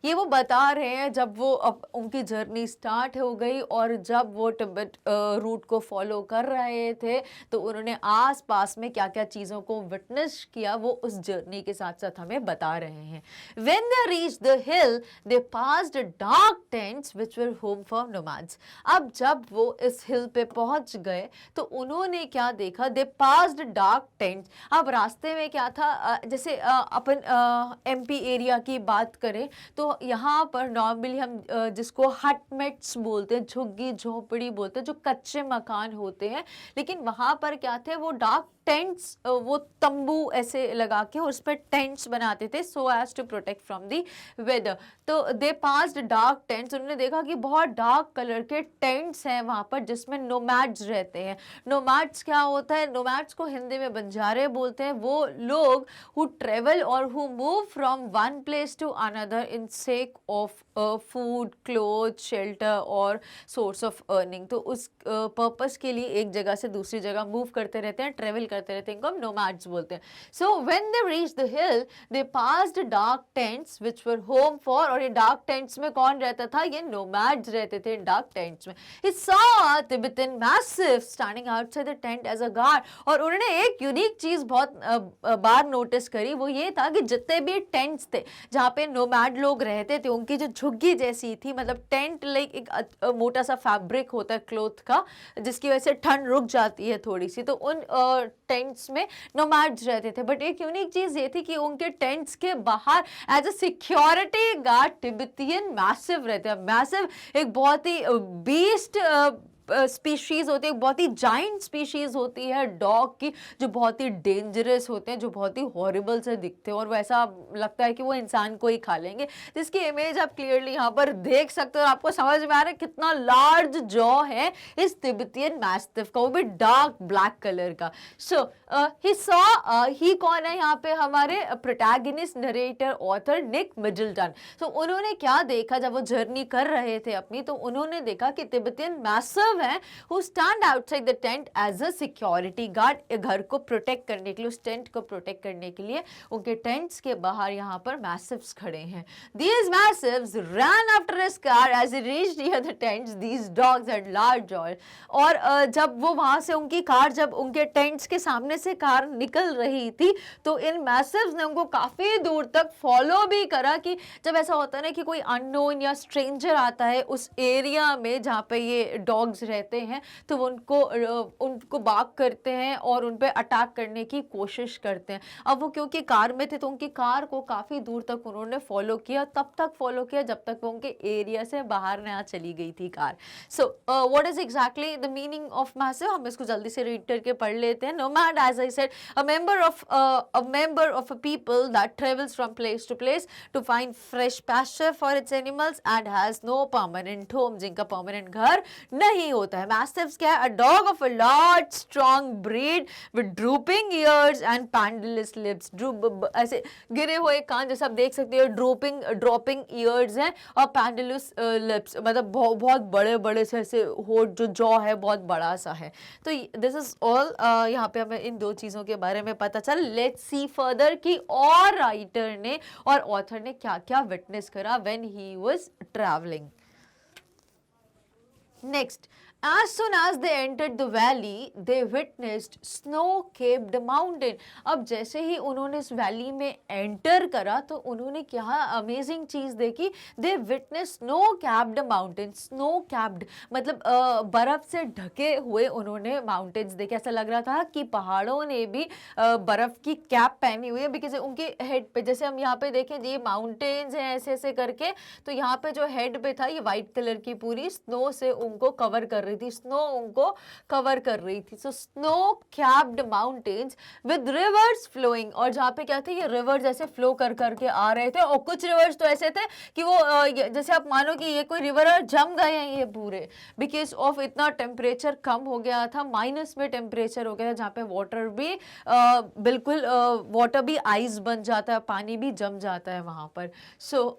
ये वो बता रहे हैं जब वो अब उनकी जर्नी स्टार्ट हो गई और जब वो तिब्बत रूट को फॉलो कर रहे थे तो उन्होंने आसपास में क्या क्या चीज़ों को विटनेस किया वो उस जर्नी के साथ साथ हमें बता रहे हैं। When they reached the hill, they passed dark tents which were home for nomads. अब जब वो इस हिल पे पहुंच गए तो उन्होंने क्या देखा, they passed dark tents। अब रास्ते में क्या था, जैसे अपन MP एरिया की बात करें तो यहाँ पर नॉर्मली हम जिसको हटमेट्स बोलते हैं, झुग्गी झोपड़ी बोलते हैं, जो कच्चे मकान होते हैं, लेकिन वहाँ पर क्या थे, वो डार्क टेंट्स, वो तंबू ऐसे लगा के उस पर टेंट्स बनाते थे so as to protect from the weather. तो दे पास्ड डार्क टेंट्स, उन्होंने देखा कि बहुत डार्क कलर के टेंट्स हैं वहाँ पर जिसमें नोमैड्स रहते हैं। नोमैड्स क्या होता है, नोमैड्स को हिंदी में बंजारे बोलते हैं। वो लोग हु ट्रेवल और who move from one place to another in sake of food, cloth, shelter और सोर्स ऑफ अर्निंग। तो उस पर्पस के लिए एक जगह से दूसरी जगह मूव करते रहते हैं, ट्रेवल करते रहते हैं, इनको हम नोमैड्स बोलते हैं। So when they reached the hill they passed dark tents which were home for, और ये डार्क टेंट्स में कौन रहता था, ये नोमैड्स रहते थे डार्क टेंट्स में। He saw a Tibetan mastiff standing outside the tent as a guard, और उन्होंने एक यूनिक चीज बहुत बार नोटिस करी, वो ये था कि जितने भी टेंट्स थे जहाँ पे नोमैड लोग रहते थे उनकी जो झुग्गी जैसी थी, मतलब टेंट लाइक एक मोटा सा फैब्रिक होता है क्लोथ का जिसकी वजह से ठंड रुक जाती है थोड़ी सी, तो उन टेंट्स में नोमैड्स रहते थे। बट एक यूनिक चीज ये थी कि उनके टेंट्स के बाहर as a security guard Tibetan mastiff रहते हैं। मैसिव एक बहुत ही बीस्ट स्पीशीज होती है, बहुत ही जाइंट स्पीशीज होती है डॉग की, जो बहुत ही डेंजरस होते हैं, जो बहुत ही हॉरिबल से दिखते हैं और वैसा लगता है कि वो इंसान को ही खा लेंगे, जिसकी इमेज आप क्लियरली यहाँ पर देख सकते हो और आपको समझ में आ रहा है कितना लार्ज जॉ है इस तिब्बतियन मैस्टिफ का, वो भी डार्क ब्लैक कलर का। सो ही सॉ, ही कौन है यहाँ पे, हमारे protagonist, narrator, author Nick Middleton. So उन्होंने क्या देखा जब वो जर्नी कर रहे थे अपनी, तो उन्होंने देखा कि तिब्बतियन मैसिव है who stand outside the tent as a security guard, घर को प्रोटेक्ट करने के लिए, उस टेंट को प्रोटेक्ट करने के लिए उनके टेंट्स के बाहर यहाँ पर मैसिव्स खड़े हैं। These massives ran after his car as he reached near the tents. These dogs had large jaws. और जब वो वहां से उनकी कार, जब उनके टेंट्स के सामने से कार निकल रही थी तो इन मैसिव्स ने उनको काफी दूर तक फॉलो भी करा, कि जब ऐसा होता है ना कि कोई अननोन या स्ट्रेंजर आता है उस एरिया में जहाँ पे ये डॉग्स रहते हैं तो वो उनको बाग करते हैं और उन पे अटैक करने की कोशिश करते हैं। अब वो क्योंकि कार में थे तो उनकी कार को काफी दूर तक उन्होंने फॉलो किया, तब तक फॉलो किया जब तक वो उनके एरिया से बाहर ना चली गई थी car. So what is exactly the meaning of mastiff, हम इसको जल्दी से रीड करके पढ़ लेते हैं। Nomad, as I said, a member of a people that travels from place to place to find fresh pasture for its animals and has no permanent home, जिनका permanent घर नहीं होता है। Mastiffs क्या है? A dog of a large, strong breed with drooping ears and pendulous lips. ऐसे गिरे हुए कान जैसे आप देख सकते हो, dropping ears हैं और pendulous lips, मतलब बहुत बड़े बड़े से ऐसे होठ, जो जॉ है बहुत बड़ा सा है। तो दिस इज ऑल, यहाँ पे हमें इन दो चीज़ों के बारे में पता चल। लेट्स सी फर्दर कि और राइटर ने और ऑथर ने क्या क्या विटनेस करा when he was travelling. Next, as soon as they entered the valley, they witnessed snow-capped mountain. अब जैसे ही उन्होंने इस वैली में एंटर करा तो उन्होंने क्या अमेजिंग चीज देखी. They witnessed snow-capped mountain. Snow-capped मतलब बर्फ से ढके हुए उन्होंने माउंटेन्स देखे. ऐसा लग रहा था कि पहाड़ों ने भी बर्फ की कैप पहनी हुई है, बिकॉज उनके हेड पे, जैसे हम यहाँ पे देखें ये माउंटेन्स हैं ऐसे ऐसे करके, तो यहाँ पे जो हेड पे था ये व्हाइट कलर की पूरी स्नो से उनको कवर कर रही थी, स्नो उनको कवर कर रही थी. So snow capped mountains with rivers flowing, और जहाँ पे क्या थे ये रिवर्स ऐसे फ्लो कर करके आ रहे थे, और कुछ रिवर्स तो ऐसे थे कि वो जैसे आप मानो कि ये कोई रिवर और जम गए हैं ये पूरे, बिकॉज ऑफ इतना टेम्परेचर कम हो गया था, माइनस में टेम्परेचर हो गया था, जहाँ पे वाटर भी बिल्कुल वाटर भी आइस बन जाता है, पानी भी जम जाता है वहां पर. सो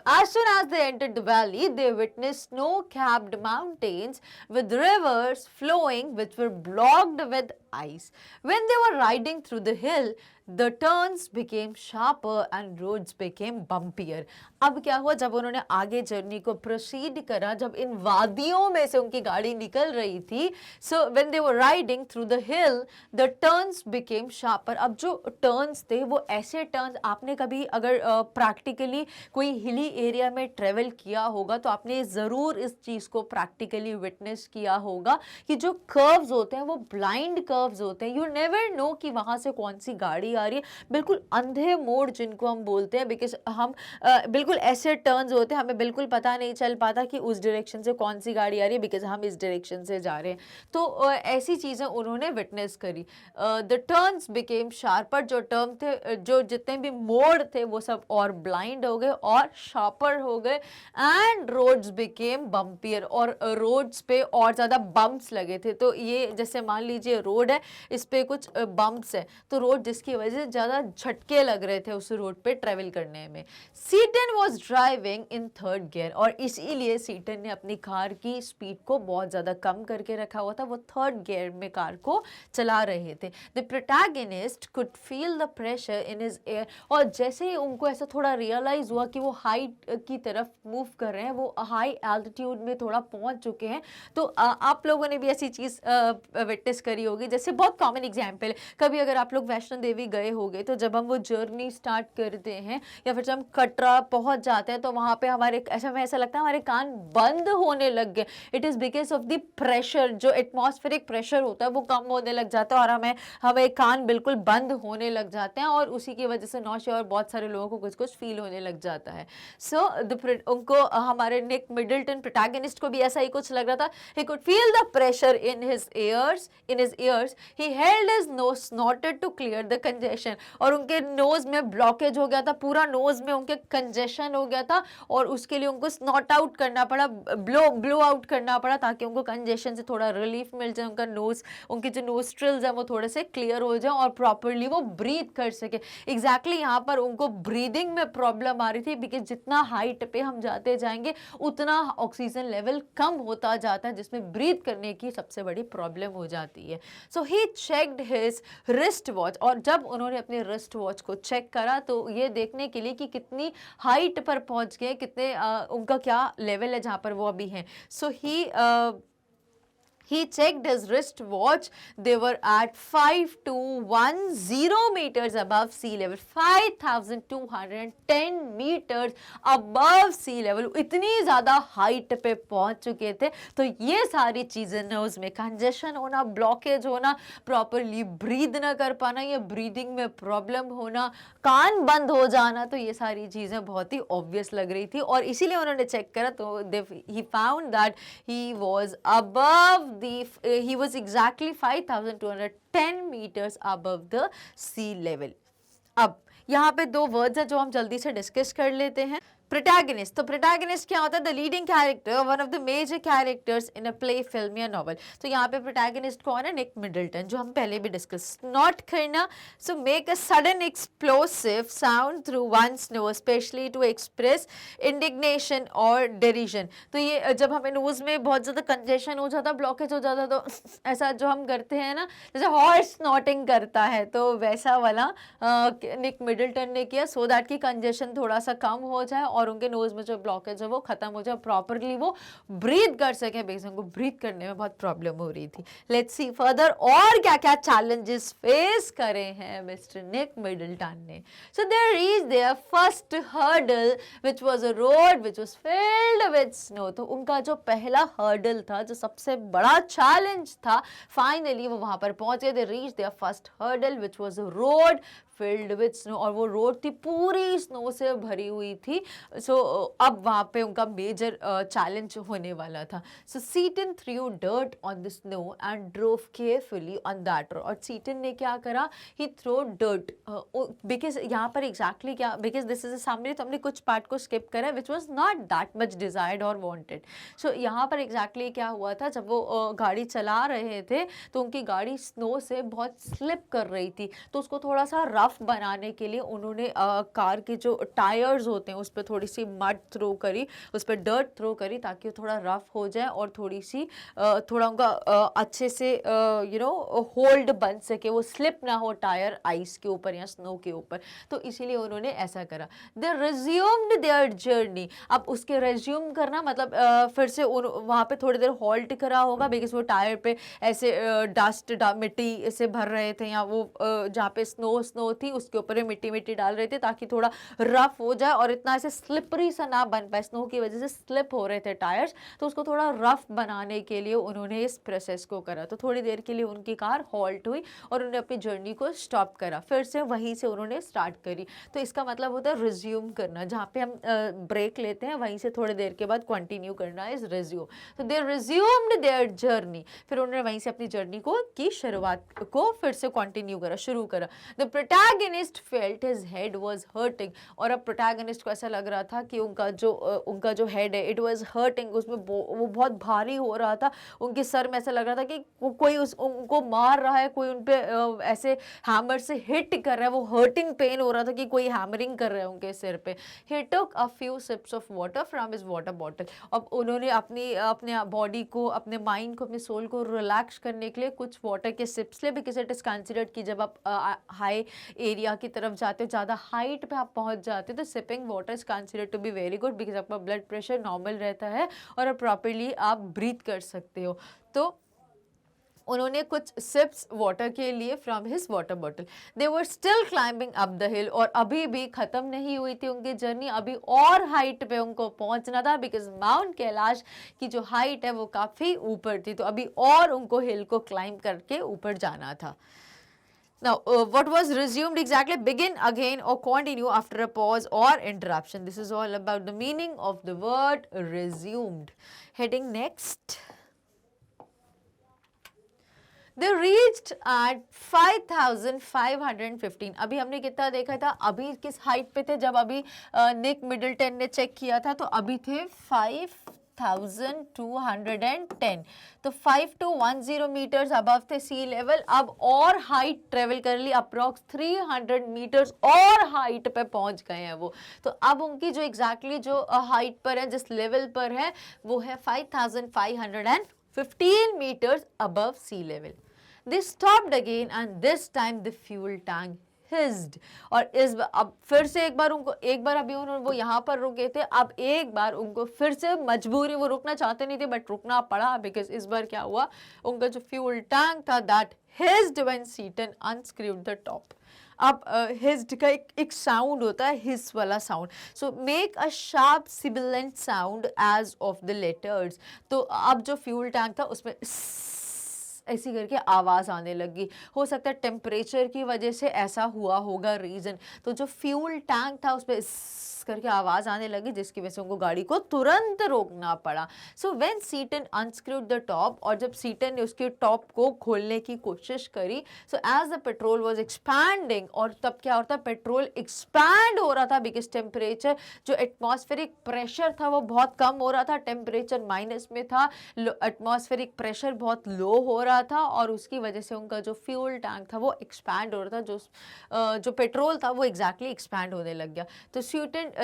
as soon as they entered the valley, they witnessed snow-capped mountains with rivers flowing which were blocked with ice. When they were riding through the hill, the turns became sharper and roads became bumpier. अब क्या हुआ, जब उन्होंने आगे journey को proceed करा, जब इन वादियों में से उनकी गाड़ी निकल रही थी, so when they were riding through the hill, the turns became sharper. अब जो टर्न्स थे वो ऐसे टर्न्स, आपने कभी अगर प्रैक्टिकली कोई हिली एरिया में ट्रेवल किया होगा तो आपने ज़रूर इस चीज़ को प्रैक्टिकली विटनेस किया होगा कि जो कर्व्स होते हैं वो ब्लाइंड कर्व्स होते हैं. यू नेवर नो कि वहाँ से कौन सी गाड़ी आ रही है, बिल्कुल अंधे मोड़ जिनको हम बोलते हैं, बिकॉज हम बिल्कुल ऐसे टर्न्स होते हैं हमें बिल्कुल पता नहीं चल पाता कि उस डायरेक्शन से कौन सी गाड़ी आ रही है, बिकॉज हम इस डायरेक्शन से जा रहे हैं. तो ऐसी चीज़ें उन्होंने विटनेस करी. द टर्न्स बिकेम शार्पर, जो टर्म थे, जो जितने भी मोड़ थे वो सब और ब्लाइंड हो गए और शार्पर हो गए. एंड रोड्स बिकेम बम्पियर, और रोड्स पे और ज़्यादा बम्प्स लगे थे. तो ये जैसे मान लीजिए रोड है, इस पे कुछ बम्प्स है, तो रोड जिसकी वजह से ज़्यादा झटके लग रहे थे उस रोड पे ट्रेवल करने में. Tsetan was driving in third gear, और इसीलिए सीटन ने अपनी कार की स्पीड को बहुत ज़्यादा कम करके रखा हुआ था, वो थर्ड गियर में कार को चला रहे थे. The protagonist could feel the pressure in his air, और जैसे ही उनको ऐसा थोड़ा रियलाइज हुआ कि वो हाइट की तरफ मूव कर रहे हैं, वो हाई एल्टीट्यूड में थोड़ा पहुंच चुके हैं. तो आप लोगों ने भी ऐसी चीज़ विटनेस करी होगी. जैसे बहुत कॉमन एग्जाम्पल, कभी अगर आप लोग वैष्णो देवी गए होंगे तो जब हम वो जर्नी स्टार्ट करते हैं या फिर जब हम कटरा पहुंच जाते हैं तो वहाँ पे हमारे ऐसा लगता है हमारे कान बंद होने लग गए. It is because of the pressure, जो एटमॉस्फेरिक प्रेशर होता है वो कम होने लग जाता है, और हमें कान बिल्कुल बंद होने लग जाते हैं, और उसी की वजह से नौशे और बहुत सारे लोगों को कुछ कुछ फील होने लग जाता है. सो उनको हमारे निक मिडल्टन प्रोटैगनिस्ट को भी ऐसा ही कुछ लग रहा था. He could feel the pressure in his ears. He held his nose snorted to clear the congestion, और उनके नोज में ब्लॉकेज हो गया था, पूरा नोज में उनके कंजेशन हो गया था, और उसके लिए उनको स्नॉट आउट करना पड़ा, ब्लो आउट करना पड़ा, ताकि उनको कंजेशन से थोड़ा रिलीफ मिल जाए, उनका नोज, उनके जो नोस्ट्रिल्स हैं वो थोड़े से क्लियर हो जाए और प्रॉपरली वो ब्रीथ कर सके. एग्जैक्टली यहाँ पर उनको ब्रीदिंग में प्रॉब्लम आ रही थी, बिकॉज जितना हाइट पे हम जाते जाएंगे उतना ऑक्सीजन लेवल कम होता जाता है, जिसमें ब्रीथ करने की सबसे बड़ी प्रॉब्लम हो जाती है. सो ही चेक्ड हिज रिस्ट वॉच, और जब उन्होंने अपने रिस्ट वॉच को चेक करा तो ये देखने के लिए कि कितनी हाइट पर पहुंच गए, कितने उनका क्या लेवल है जहाँ पर वो अभी हैं. सो he checked his wrist watch. They were at 5210 meters above sea level. 5210 meters above sea level. इतनी ज़्यादा हाइट पे पहुंच चुके थे. तो ये सारी चीज़ें नोज में कंजेशन होना, ब्लॉकेज होना, प्रॉपरली ब्रीद ना कर पाना, या ब्रीदिंग में प्रॉब्लम होना, कान बंद हो जाना, तो ये सारी चीज़ें बहुत ही ऑब्वियस लग रही थी, और इसीलिए उन्होंने चेक करा तो he found that he was above he was exactly 5210 meters above the sea level. अब यहाँ पे दो वर्ड्स हैं जो हम जल्दी से डिस्कस कर लेते हैं. प्रोटैगनिस्ट, तो प्रोटैगनिस्ट क्या होता है? The leading character, one of the major characters in a play, film या नॉवल. तो यहाँ पे प्रोटैगनिस्ट कौन है? निक मिडल्टन, जो हम पहले भी डिस्कस. नॉट करना, so make a sudden explosive sound through one's nose, especially to express indignation और डेरिजन. तो ये जब हमें नोज में बहुत ज़्यादा कंजेशन हो जाता, ब्लॉकेज हो जाता, तो ऐसा जो हम करते हैं ना, जैसे हॉर्स स्नॉटिंग करता है, तो वैसा वाला निक मिडल्टन ने किया, सो दैट कि कंजेशन थोड़ा सा कम हो जाए और उनके नोज में जो ब्लॉकेज है वो खत्म हो जाए, प्रॉपरली वो ब्रीथ कर सके, बिकॉज उनको ब्रीथ करने में बहुत प्रॉब्लम हो रही थी। लेट्स सी फर्दर और क्या क्या चैलेंजेस फेस करे हैं मिस्टर निक मिडलटन ने। So they reach there first hurdle which was a road which was filled with snow. तो उनका जो पहला हर्डल था, जो सबसे बड़ा चैलेंज था, फाइनली वो वहां पर पहुंचे। They reach there first hurdle which was a road filled with snow, और वो रोड थी पूरी स्नो से भरी हुई थी। सो अब वहां पे उनका मेजर चैलेंज होने वाला था। So Tsetan threw dirt on the snow and drove carefully on that road. और सीटन ने क्या करा, ही थ्रो डर्ट, बिकॉज यहाँ पर एग्जैक्टली क्या, बिकॉज दिस इज सामने तो हमने कुछ पार्ट को स्किप करा which was not that much desired और वॉन्टेड। सो यहाँ पर एग्जैक्टली क्या हुआ था, जब वो गाड़ी चला रहे थे तो उनकी गाड़ी स्नो से बहुत स्लिप कर रही थी, तो उसको थोड़ा सा रफ बनाने के लिए उन्होंने कार के जो टायर्स होते हैं उस पर थोड़ी सी मड थ्रो करी, उस पर डर्ट थ्रो करी, ताकि वो थोड़ा रफ हो जाए और थोड़ी सी थोड़ा उनका अच्छे से होल्ड बन सके, वो स्लिप ना हो टायर आइस के ऊपर या स्नो के ऊपर। तो इसीलिए उन्होंने ऐसा करा। दे रिज्यूम्ड देयर जर्नी। अब उसके रिज्यूम करना मतलब फिर से वहाँ पे थोड़ी देर हॉल्ट करा होगा, बिकॉज वो टायर पे ऐसे डस्ट मिट्टी से भर रहे थे, या वो जहाँ पे स्नो थी उसके ऊपर मिट्टी मिट्टी डाल रहे थे ताकि थोड़ा रफ हो जाए और इतना ऐसे स्लिपरी सा ना बन पाए। स्नो की वजह से स्लिप हो रहे थे टायर्स, तो उसको थोड़ा रफ बनाने के लिए उन्होंने इस प्रोसेस को करा। तो थोड़ी देर के लिए उनकी कार हॉल्ट हुई और उन्होंने अपनी जर्नी को स्टॉप करा, फिर से वहीं से उन्होंने स्टार्ट करी। तो इसका मतलब होता है रिज्यूम करना, जहाँ पे हम ब्रेक लेते हैं वहीं से थोड़ी देर के बाद कंटिन्यू करना इज रिज्यूम। तो दे रिज्यूम्ड देयर जर्नी, फिर उन्होंने वहीं से अपनी जर्नी को की शुरुआत को फिर से कंटिन्यू करा, शुरू करा। The protagonist felt his head was hurting, और अब प्रोटैगनिस्ट को ऐसा लग रहा था कि उनका जो हेड है इट वाज हर्टिंग, उसमें वो बहुत भारी हो रहा था। उनके सर में ऐसा लग रहा था कि कोई उनको मार रहा है, कोई उन पे ऐसे हैमर से हिट कर रहा है, वो हर्टिंग पेन हो रहा था कि कोई हैमरिंग कर रहा है उनके सिर पे। He took a few sips of water from his water bottle। अब उन्होंने अपने बॉडी को, अपने माइंड को, अपने सोल को रिलैक्स करने के लिए कुछ वाटर के सिप्स ले, बिकॉज इट इज कंसिडर्ड कि जब आप हाई एरिया की तरफ जाते हो, ज़्यादा हाइट पे आप पहुंच जाते हो, तो sipping water is considered to be very good, because आपका ब्लड प्रेशर नॉर्मल रहता है और प्रॉपरली आप ब्रीथ कर सकते हो। तो उन्होंने कुछ सिप्स वाटर के लिए from his water bottle. They were still climbing up the हिल, और अभी भी खत्म नहीं हुई थी उनकी जर्नी, अभी और हाइट पे उनको पहुंचना था, बिकॉज माउंट कैलाश की जो हाइट है वो काफ़ी ऊपर थी, तो अभी और उनको हिल को क्लाइंब करके ऊपर जाना था। Now, what was resumed exactly? Begin again or continue after a pause or interruption. This is all about the meaning of the word resumed. Heading next. They reached at 5,515. अभी हमने कितना देखा था, अभी किस हाइट पे थे जब अभी निक मिडलटन ने चेक किया था, तो अभी थे 5,210, तो 5210 मीटर्स अबव थे सी लेवल। अब और हाइट ट्रेवल कर ली, अप्रॉक्स 300 मीटर्स और हाइट पे पहुंच गए हैं वो। तो अब उनकी जो एग्जैक्टली जो हाइट पर है, जिस लेवल पर है, वो है 5,515 meters above sea level. They stopped again and this time the fuel tank hissed. और अब फिर से एक बार अभी उन्होंने वो यहाँ पर रुके थे, अब एक बार उनको फिर से मजबूरी, वो रुकना चाहते नहीं थे बट रुकना पड़ा, बिकॉज इस बार क्या हुआ, उनका जो फ्यूल टैंक था that hissed when Seaton unscrewed the top. अब हिस्ड का एक साउंड होता है, हिस वाला sound, so make a sharp sibilant sound as of the letters. तो अब जो फ्यूल टैंक था उसमें ऐसी करके आवाज़ आने लगी, हो सकता है टेम्परेचर की वजह से ऐसा हुआ होगा रीज़न। तो जो फ्यूल टैंक था उस पर करके आवाज़ आने लगी, जिसकी वजह से उनको गाड़ी को तुरंत रोकना पड़ा। So when Tsetan unscrewed the top, और जब सीटन ने उसके टॉप को खोलने की कोशिश करी, so as the petrol was expanding, और तब क्या होता है, पेट्रोल एक्सपैंड हो रहा था, बिकॉज टेम्परेचर, जो एटमॉस्फेरिक प्रेशर था वो बहुत कम हो रहा था, टेम्परेचर माइनस में था, एटमॉस्फेरिक प्रेशर बहुत लो हो रहा था, और उसकी वजह से उनका जो फ्यूल टैंक था वो एक्सपैंड हो रहा था, जो पेट्रोल था वो एग्जैक्टली एक्सपैंड होने लग गया। तो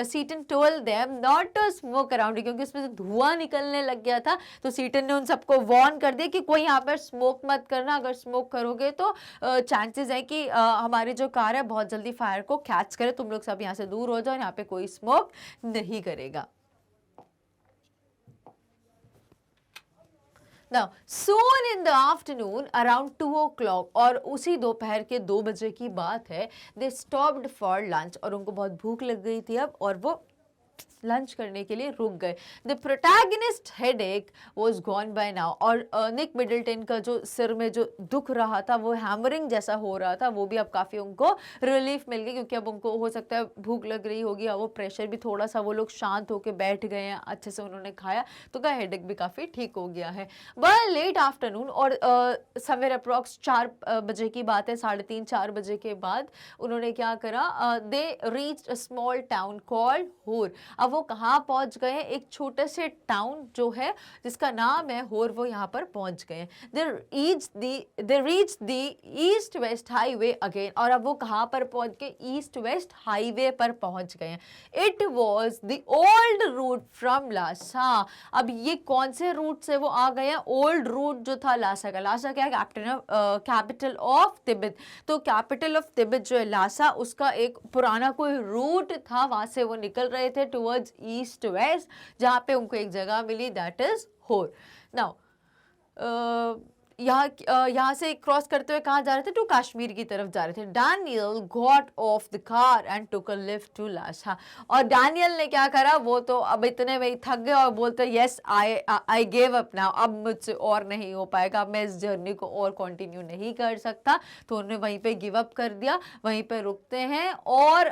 Tsetan told them not to smoke around, क्योंकि उसमें से धुआं निकलने लग गया था। तो सीटन ने उन सबको वार्न कर दिया कि कोई यहाँ पर स्मोक मत करना, अगर स्मोक करोगे तो चांसेस है कि हमारी जो कार है बहुत जल्दी फायर को कैच करे, तुम लोग सब यहाँ से दूर हो जाओ, यहाँ पे कोई स्मोक नहीं करेगा। Now, soon in the afternoon around 2 o'clock, और उसी दोपहर के 2 बजे की बात है, they stopped for lunch, और उनको बहुत भूख लग गई थी अब, और वो लंच करने के लिए रुक गए। The protagonist headache was gone by now, और निक मिडल्टन का जो सिर में जो दुख रहा था, वो हैमरिंग जैसा हो रहा था, वो भी अब काफ़ी उनको रिलीफ मिल गई, क्योंकि अब उनको हो सकता है भूख लग रही होगी, और वो प्रेशर भी थोड़ा सा, वो लोग शांत होकर बैठ गए हैं, अच्छे से उन्होंने खाया, तो का हेडेक भी काफ़ी ठीक हो गया है। वह लेट आफ्टरनून, और सवेर अप्रॉक्स 4 बजे की बात है, 3:30-4 बजे के बाद उन्होंने क्या करा, they reached a small town called होर। अब वो कहाँ पहुंच गए, एक छोटे से टाउन जो है जिसका नाम है होर, वो यहाँ पर पहुंच गए। They reach the east west highway again, और अब वो कहाँ पर पहुंच गए, ईस्ट वेस्ट हाईवे पर पहुंच गए। It was the old route from Lhasa. अब ये कौन से रूट से वो आ गए हैं, ओल्ड रूट जो था लासा का। लासा क्या है, कैपिटल ऑफ तिब्बत। तो कैपिटल ऑफ तिब्बत जो है लासा, उसका एक पुराना कोई रूट था, वहां से वो निकल रहे थे टुवर्ड्स ईस्ट वेस्ट, जहां पे उनको एक जगह मिली, दैट इज होर। नाउ यहाँ से क्रॉस करते हुए कहाँ जा रहे थे, टू कश्मीर की तरफ जा रहे थे। Daniel got off the car and took a lift to Lhasa, और डैनियल ने क्या करा, वो तो अब इतने में ही थक गए और बोलते yes I give up now, अब मुझसे और नहीं हो पाएगा, अब मैं इस जर्नी को और कंटिन्यू नहीं कर सकता। तो उन्होंने वहीं पे गिव अप कर दिया, वहीं पे रुकते हैं, और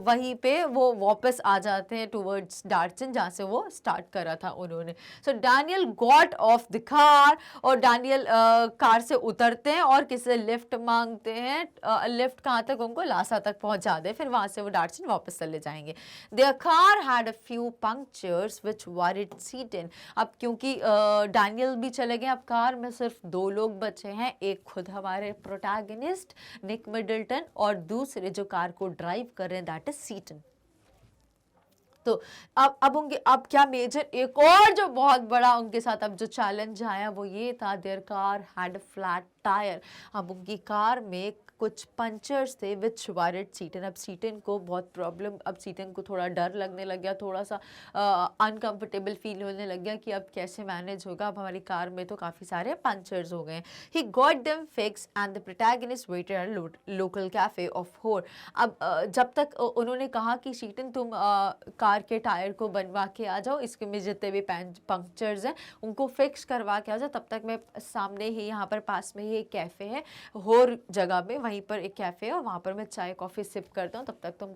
वहीं पे वो वापस आ जाते हैं टूवर्ड्स डार्चन, जहाँ से वो स्टार्ट करा था उन्होंने। So Daniel got off the car, और डैनियल कार से उतरते हैं और किसी लिफ्ट मांगते हैं। लिफ्ट कहाँ तक, उनको लासा तक पहुंचा दे, फिर वहां से वो डार्चन वापस चले जाएंगे। Their car had a few punctures which worried Tsetan. अब क्योंकि डैनियल भी चले गए, अब कार में सिर्फ 2 लोग बचे हैं, एक खुद हमारे प्रोटैगनिस्ट निक मिडल्टन, और दूसरे जो कार को ड्राइव कर रहे हैं, दैट इज सीटन। तो अब उनके अब क्या मेजर एक और जो बहुत बड़ा उनके साथ अब जो चैलेंज आया, वो ये था, their car had flat tyre. अब उनकी कार में कुछ पंचर्स थे विच वायरड सीटन। अब सीटन को बहुत प्रॉब्लम, अब सीटन को थोड़ा डर लगने लग गया, थोड़ा सा अनकंफर्टेबल फील होने लग गया कि अब कैसे मैनेज होगा, अब हमारी कार में तो काफ़ी सारे पंचर्स हो गए। He got them fixed and the protagonist waited at local cafe of Hor. अब जब तक उन्होंने कहा कि सीटन तुम कार के टायर को बनवा के आ जाओ, इसके में जितने भी पंक्चर्स हैं उनको फिक्स करवा के आ जाओ, तब तक मैं सामने ही यहाँ पर पास में ही एक कैफ़े है होर जगह में, वहीं पर एक कैफ़े है, और वहाँ पर मैं चाय कॉफ़ी सिप करता हूँ, तब तक तुम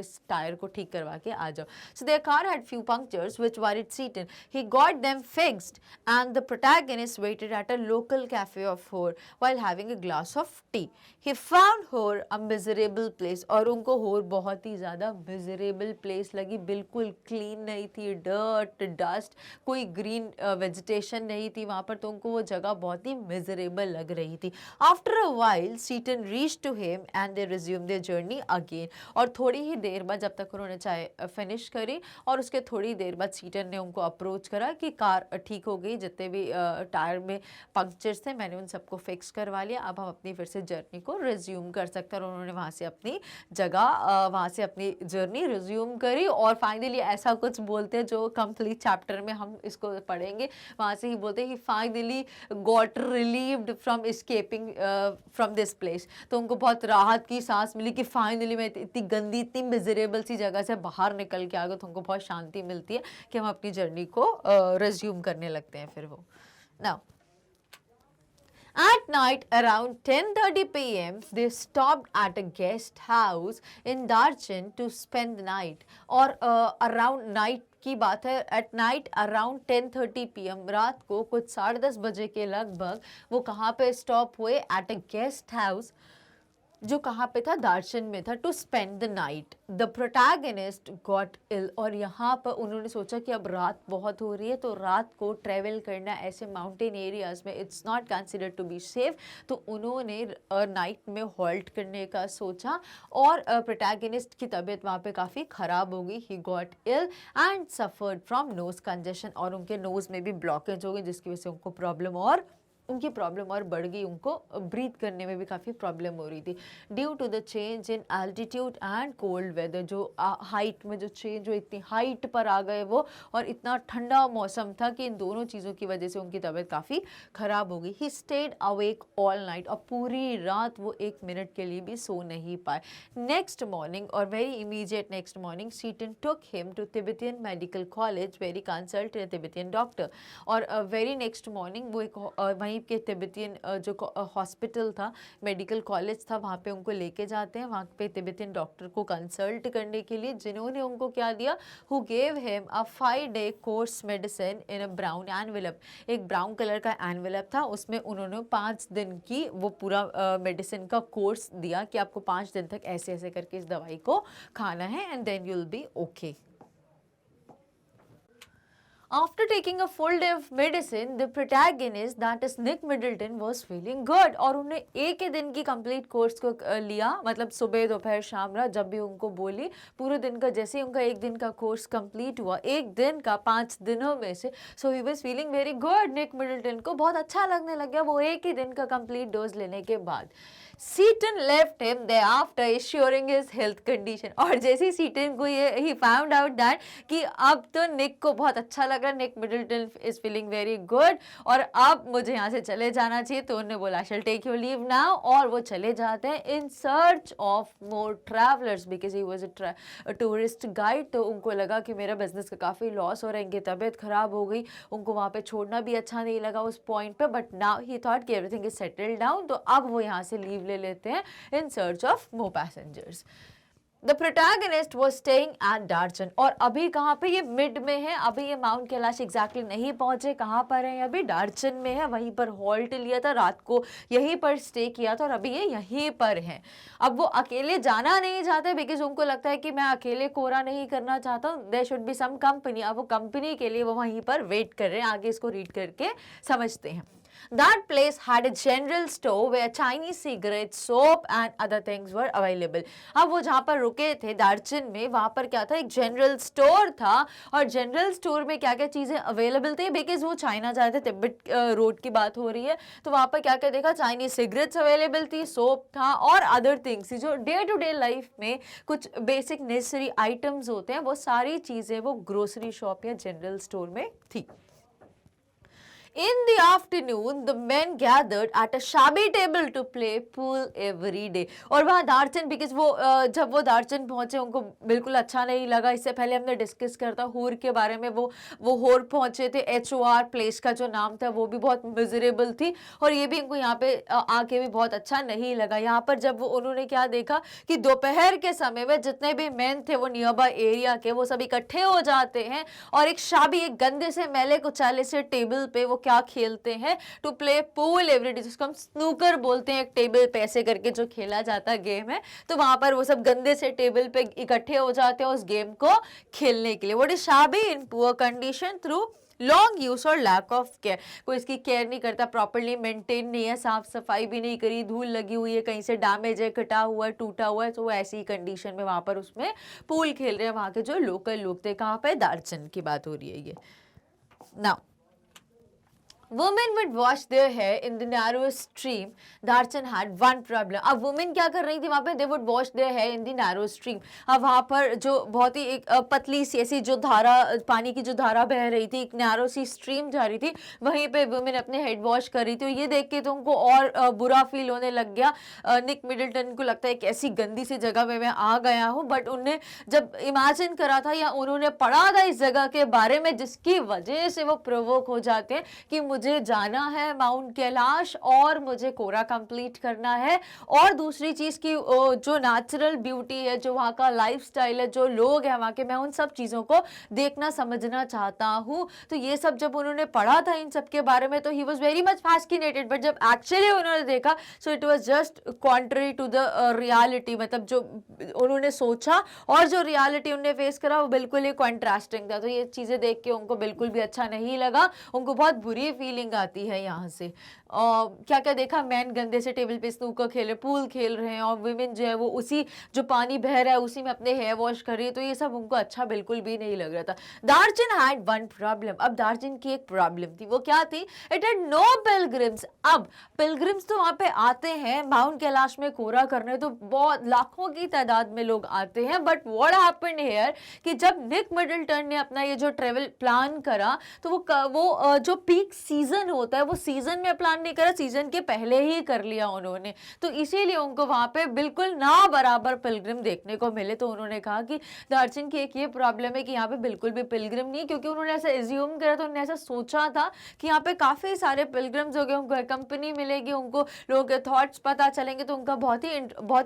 इस टायर को ठीक करवा के आ जाओ। So their car had few punctures which worried Tsetan. He got them fixed and the protagonist waited at a local cafe of Hor while having a glass of tea. He found Hor a miserable place, और उनको होर बहुत ही ज़्यादा miserable place लगी, बिल्कुल clean नहीं थी, dirt dust, कोई ग्रीन वेजिटेशन नहीं थी वहाँ पर, तो उनको वो जगह बहुत ही मिजरेबल लग रही थी। After a while Tsetan reach to him and they resume their journey again, और थोड़ी ही देर बाद, जब तक उन्होंने चाय फिनिश करी, और उसके थोड़ी देर बाद सीटन ने उनको अप्रोच करा कि कार ठीक हो गई, जितने भी टायर में पंक्चर्स थे मैंने उन सबको फिक्स करवा लिया, अब हम अपनी फिर से जर्नी को रिज्यूम कर सकते हैं। और उन्होंने वहाँ से अपनी जगह, वहाँ से अपनी जर्नी रिज्यूम करी, और फाइनली ऐसा कुछ बोलते हैं जो कंप्लीट चैप्टर में हम इसको पढ़ेंगे, वहाँ से ही बोलते हैं कि finally got relieved from escaping from this place. तो उनको बहुत राहत की सांस मिली कि फाइनली मैं इतनी गंदी, इतनी मिजरेबल सी जगह से बाहर निकल के आ गए, तो उनको बहुत शांति मिलती है कि हम अपनी जर्नी को रिज्यूम करने लगते हैं फिर वो। Now at night around 10:30 p.m. they stopped at a guest house in Darchin to spend the night. और around night की बात है, एट नाइट अराउंड 10:30 p.m. रात को कुछ 10:30 बजे के लगभग वो कहाँ पे स्टॉप हुए, एट अ गेस्ट हाउस जो कहाँ पे था, दार्चन में था, to spend the night. The protagonist got ill, और यहाँ पर उन्होंने सोचा कि अब रात बहुत हो रही है, तो रात को ट्रेवल करना ऐसे माउंटेन एरियाज में it's not considered to be safe, तो उन्होंने नाइट में हॉल्ट करने का सोचा, और प्रोटैगनिस्ट की तबीयत वहाँ पे काफ़ी ख़राब हो गई। He got ill and suffered from nose congestion, और उनके नोज़ में भी ब्लॉकेज हो गई, जिसकी वजह से उनकी प्रॉब्लम और बढ़ गई, उनको ब्रीथ करने में भी काफ़ी प्रॉब्लम हो रही थी। Due to the change in altitude and cold weather, जो हाइट में जो चेंज, जो इतनी हाइट पर आ गए वो, और इतना ठंडा मौसम था कि इन दोनों चीज़ों की वजह से उनकी तबीयत काफ़ी ख़राब हो गई। He stayed awake all night, और पूरी रात वो 1 मिनट के लिए भी सो नहीं पाए। नेक्स्ट मॉर्निंग, और very immediate next morning, Tsetan took him to Tibetan medical college very consult Tibetan doctor, और वेरी नेक्स्ट मॉर्निंग वो एक वहीं के तिब्बतियन जो हॉस्पिटल था, मेडिकल कॉलेज था, वहाँ पे उनको लेके जाते हैं, वहाँ पे तिब्बतियन डॉक्टर को कंसल्ट करने के लिए, जिन्होंने उनको क्या दिया, who gave him a 5-day course medicine in a brown envelope. एक ब्राउन कलर का एनवेलप था, उसमें उन्होंने 5 दिन की वो पूरा मेडिसिन का कोर्स दिया कि आपको 5 दिन तक ऐसे ऐसे करके इस दवाई को खाना है, and then you will be okay. After taking a full day of medicine, the protagonist, that is Nick Middleton, was feeling good, और उन्हें एक ही दिन की कंप्लीट कोर्स को लिया, मतलब सुबह दोपहर शाम रात, जब भी उनको बोली पूरे दिन का, जैसे ही उनका एक दिन का कोर्स कंप्लीट हुआ, एक दिन का 5 दिनों में से, so he was feeling very good. Nick Middleton को बहुत अच्छा लगने लग गया वो एक ही दिन का कंप्लीट डोज लेने के बाद। Seaton left him thereafter, assuring his health condition, और जैसे ही सीटन को ये ही फाउंड आउट दैट कि अब तो निक को बहुत अच्छा लग रहा है, Nick Middleton is feeling very good, और अब मुझे यहाँ से चले जाना चाहिए, तो उन्होंने बोला shall take your leave now, और वो चले जाते हैं in search of more travellers, because he was a tourist guide. तो उनको लगा कि मेरा बिजनेस का काफ़ी लॉस हो रहा है, इनकी तबीयत खराब हो गई, उनको वहाँ पे छोड़ना भी अच्छा नहीं लगा उस पॉइंट पे, बट नाउ ही थॉट कि एवरीथिंग इज सेटल्ड डाउन, तो अब वो यहाँ से लीव ले लेते हैं in search of more passengers. The protagonist was staying at Darchen, और अभी कहाँ पे, ये मिड में है, अभी ये माउंट कैलाश एग्जैक्टली नहीं पहुंचे, कहाँ पर है अभी, डार्चन में है, वहीं पर हॉल्ट लिया था, रात को यहीं पर स्टे किया था, और अभी ये यहीं पर है। अब वो अकेले जाना नहीं चाहते, बिकॉज उनको लगता है कि मैं अकेले कोरा नहीं करना चाहता हूँ, there should be some company. अब वो कंपनी के लिए वो वहीं पर वेट कर रहे हैं, आगे इसको रीड करके समझते हैं। That place had a general store where Chinese cigarettes, soap and other things were available. अब वो जहाँ पर रुके थे दार्चन में, वहाँ पर क्या था, एक जनरल स्टोर था, और जनरल स्टोर में क्या क्या चीज़ें अवेलेबल थी, बिकॉज वो चाइना जा रहे थे, तिब्बत रोड की बात हो रही है, तो वहाँ पर क्या क्या देखा, चाइनीज सिगरेट्स अवेलेबल थी, सोप था, और अदर थिंग्स थी जो डे टू डे लाइफ में कुछ बेसिक नेसेसरी आइटम्स होते हैं, वो सारी चीज़ें वो ग्रोसरी शॉप या जनरल स्टोर में थी। In the afternoon, the men gathered at a shabby table to play pool every day. और वहाँ दार्चन, बिकॉज वो जब वो दार्चन पहुँचे उनको बिल्कुल अच्छा नहीं लगा। इससे पहले हमने डिस्कस करता हूर के बारे में, वो होर पहुँचे थे, HOR प्लेस का जो नाम था वो भी बहुत मिजरेबल थी, और ये भी इनको यहाँ पे आके भी बहुत अच्छा नहीं लगा। यहाँ पर जब वो उन्होंने क्या देखा कि दोपहर के समय में जितने भी मेन थे वो नियर बाय एरिया के, वो सब इकट्ठे हो जाते हैं, और एक शाबी, एक गंदे से मैले कुचाले से टेबल पे वो क्या खेलते हैं, टू प्ले पूल एवरीडे, जिसको हम स्नूकर बोलते हैं, एक टेबल पे ऐसे करके जो खेला जाता गेम है, तो वहां पर वो सब गंदे से टेबल पे इकट्ठे हो जाते हैं उस गेम को खेलने के लिए। What is shabby, in poor condition through long use और लैक ऑफ केयर, कोई इसकी केयर नहीं करता, प्रॉपरली मेंटेन नहीं है, साफ सफाई भी नहीं करी, धूल लगी हुई है, कहीं से डैमेज है, कटा हुआ है, टूटा हुआ है, तो वो ऐसी कंडीशन में वहां पर उसमें पूल खेल रहे हैं वहां के जो लोकल लोग थे। कहाँ पे, दार्चन की बात हो रही है ये। Now Women would wash their hair in the narrow stream. Darchan had one problem. अब women क्या कर रही थी वहाँ पे, they would wash their hair in the narrow stream. अब वहाँ पर जो बहुत ही एक पतली सी ऐसी जो धारा, पानी की जो धारा बह रही थी, एक नैरो सी स्ट्रीम जा रही थी, वहीं पे women अपने हेड वॉश कर रही थी, और ये देख के तो उनको और बुरा फील होने लग गया। निक मिडल्टन को लगता है कि ऐसी गंदी सी जगह में मैं आ गया हूँ, बट उनने जब इमेजिन करा था या उन्होंने पढ़ा था इस जगह के बारे में, जिसकी वजह से वो प्रोवोक हो जाते हैं कि मुझे जाना है माउंट कैलाश और मुझे कोरा कंप्लीट करना है, और दूसरी चीज़ की जो नेचुरल ब्यूटी है, जो वहाँ का लाइफस्टाइल है, जो लोग हैं वहाँ के, मैं उन सब चीज़ों को देखना समझना चाहता हूँ। तो ये सब जब उन्होंने पढ़ा था इन सब के बारे में तो he was very much fascinated, but जब एक्चुअली उन्होंने देखा so it was just contrary to the reality, मतलब जो उन्होंने सोचा और जो रियलिटी उन्होंने फेस करा वो बिल्कुल ही कॉन्ट्रास्टिंग था। तो ये चीज़ें देख के उनको बिल्कुल भी अच्छा नहीं लगा, उनको बहुत बुरी फीलिंग आती है यहाँ से। क्या क्या देखा, मैन गंदे से टेबल पे स्नूकर खेल रहे, पूल खेल रहे हैं, और विमेन जो है वो उसी जो पानी बह रहा है उसी में अपने हेयर वॉश कर रही है, तो ये सब उनको अच्छा बिल्कुल भी नहीं लग रहा था। दार्जिन हैड वन प्रॉब्लम, अब दार्जिन की एक प्रॉब्लम थी, वो क्या थी, इट हैड नो पिलग्रिम्स। अब पिलग्रिम्स तो वहाँ पे आते हैं माउंट कैलाश में कोरा करने, तो बहुत लाखों की तादाद में लोग आते हैं, बट व्हाट हैपेंड हियर कि जब निक मिडलटन ने अपना ये जो ट्रेवल प्लान करा तो वो जो पीक सीजन होता है वो सीजन में प्लान नहीं करा, सीजन के पहले ही कर लिया उन्होंने, तो इसीलिए उनको वहां पे बिल्कुल ना बराबर पिलग्रिम देखने को मिले। तो उन्होंने कहा कि दार्जिलिंग की एक ये प्रॉब्लम है कि यहाँ पे बिल्कुल भी पिलग्रिम नहीं, क्योंकि उन्होंने ऐसा एज्यूम करा, तो उन्होंने ऐसा सोचा था कि यहाँ पे काफी सारे पिलग्रिम्स हो गए, उनको कंपनी मिलेगी, उनको लोगों के थॉट्स पता चलेंगे, तो उनका बहुत ही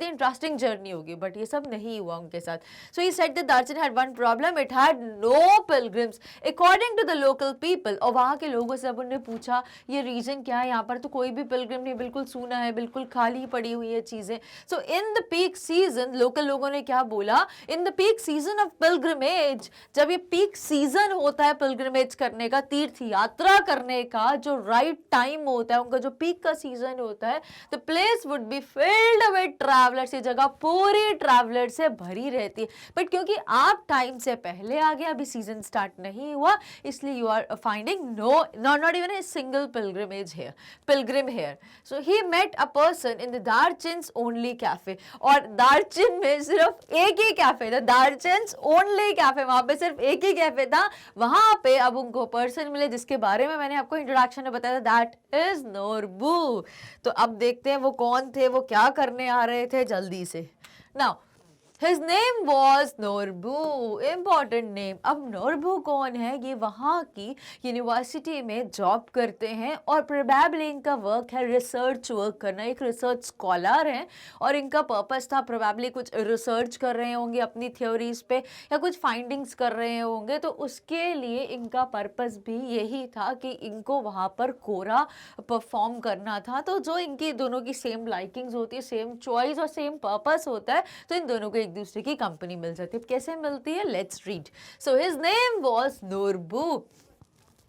इंटरेस्टिंग जर्नी होगी, बट ये सब नहीं हुआ उनके साथ। So he said that Darjeeling had one problem, it had no pilgrims according to the local people. और वहाँ के लोगों से अब उन्होंने पूछा ये रीजन क्या है, यहाँ पर तो कोई भी पिलग्रिम नहीं, बिल्कुल सूना है, बिल्कुल खाली पड़ी हुई है चीजें। So in the peak season, local लोगों ने क्या बोला, in the peak season of pilgrimage, जब ये पीक सीजन होता है पिलग्रिमेज करने का, तीर्थ यात्रा करने का जो राइट टाइम होता है, उनका जो पीक का सीजन होता है, the place would be filled with travellers, ये जगह पूरी ट्रैवलर से भरी रहती है। बट क्योंकि आप टाइम से पहले आ गए, अभी सीजन स्टार्ट नहीं हुआ, इसलिए you are finding not even a single pilgrim here. So he met a person in the Darchen's only cafe, और दार्जिन में सिर्फ एक ही कैफे था, दार्जिन्स ओनली कैफे, वहां पे सिर्फ एक ही कैफे था। वहां पे अब उनको पर्सन मिले जिसके बारे में मैंने आपको इंट्रोडक्शन में बताया था, दैट इज नोरबू। तो अब देखते हैं वो कौन थे, वो क्या करने आ रहे थे, जल्दी से। Now His name was Norbu, important name। अब नोरबू कौन है, ये वहाँ की यूनिवर्सिटी में जॉब करते हैं, और प्रोबेबली इनका वर्क है रिसर्च वर्क करना, एक रिसर्च स्कॉलर हैं, और इनका पर्पस था प्रोबेबली कुछ रिसर्च कर रहे होंगे अपनी थ्योरीज पे, या कुछ फाइंडिंग्स कर रहे होंगे, तो उसके लिए इनका पर्पस भी यही था कि इनको वहाँ पर कोरा परफॉर्म करना था। तो जो इनकी दोनों की सेम लाइकिंग्स होती है, सेम चॉइस और सेम पर्पस होता है, तो इन दोनों को एक दूसरे की कंपनी मिल जाती है। कैसे मिलती है, let's read. So his name was Norbu.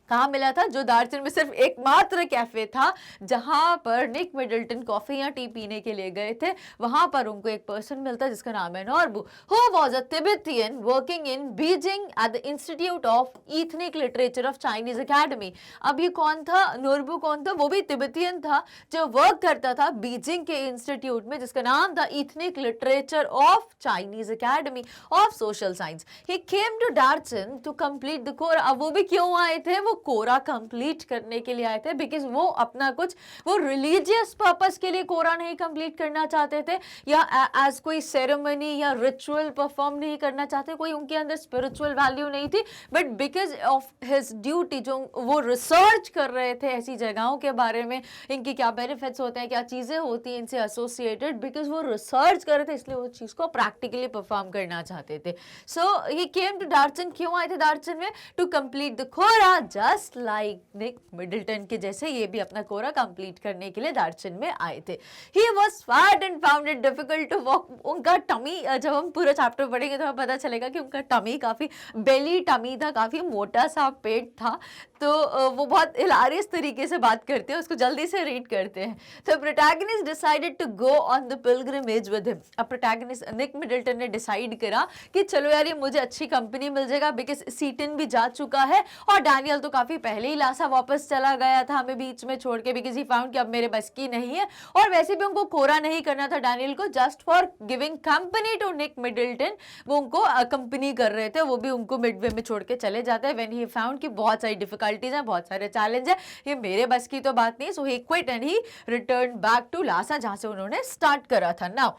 कहाँ मिला था, जो दार्जिलिंग में सिर्फ एकमात्र कैफे था जहां पर निक मिडलटन कॉफी या टी पीने के लिए गए थे, वहां पर उनको एक पर्सन मिलता जिसका नाम है Norbu, who was a Tibetan working in Beijing at the institute of ethnic Literature of Chinese academy. अब ये कौन था, नोरबू कौन था, वो भी तिब्बतियन था जो वर्क करता था बीजिंग के इंस्टीट्यूट में जिसका नाम था Ethnic Literature of Chinese Academy of Social Science. He came to Darjeeling to complete the kora. अब वो भी क्यों आए थे, वो कोरा कंप्लीट करने के लिए आए थे, बिकॉज वो अपना कुछ वो रिलीजियस पर्पस के लिए कोरा नहीं कंप्लीट करना चाहते थे, या एज कोई सेरेमनी या रिचुअल परफॉर्म नहीं करना चाहते, कोई उनके अंदर स्पिरिचुअल वैल्यू नहीं थी, but because of his duty, जो वो रिसर्च कर रहे थे ऐसी जगहों के बारे में, इनके क्या बेनिफिट्स होते हैं, क्या चीजें होती हैं इनसे एसोसिएटेड, बिकॉज वो रिसर्च कर रहे थे, इसलिए वो चीज को प्रैक्टिकली परफॉर्म करना चाहते थे। So he came to Darjeeling. क्यों आए थे दार्जिलिंग में, to complete the kora, just like Nick Middleton के जैसे ये भी अपना कोरा कंप्लीट करने के लिए दार्जिलिंग में आए थे। He was fat and found it difficult to walk. उनका टमी, जब हम पूरा चैप्टर पढ़ेंगे तो हमें पता चलेगा कि उनका टमी काफी बेली टमी था, काफी मोटा सा पेट था। तो वो बहुत हिलारियस तरीके से बात करते हैं, उसको जल्दी से रीड करते हैं। तो protagonist decided to go on the pilgrimage with him. अब प्रोटैगनिस्ट निक मिडलटन ने डिसाइड करा कि चलो यार ये मुझे अच्छी कंपनी मिल जाएगा, बिकॉज सीटन भी जा चुका है और डैनियल तो काफी पहले ही लासा वापस चला गया था हमें बीच में छोड़ के, बिकॉज ही फाउंड कि अब मेरे बस की नहीं है, और वैसे भी उनको कोरा नहीं करना था डैनियल को, just for giving company to Nick Middleton. वो उनको कंपनी कर रहे थे, वो भी उनको मिडवे में छोड़ के चले जाते हैं व्हेन ही फाउंड कि बहुत सारी डिफिकल्टीज हैं, बहुत सारे चैलेंज है, ये मेरे बस की तो बात नहीं। So he quit and he return back to Lhasa जहां से उन्होंने स्टार्ट करा था। नाउ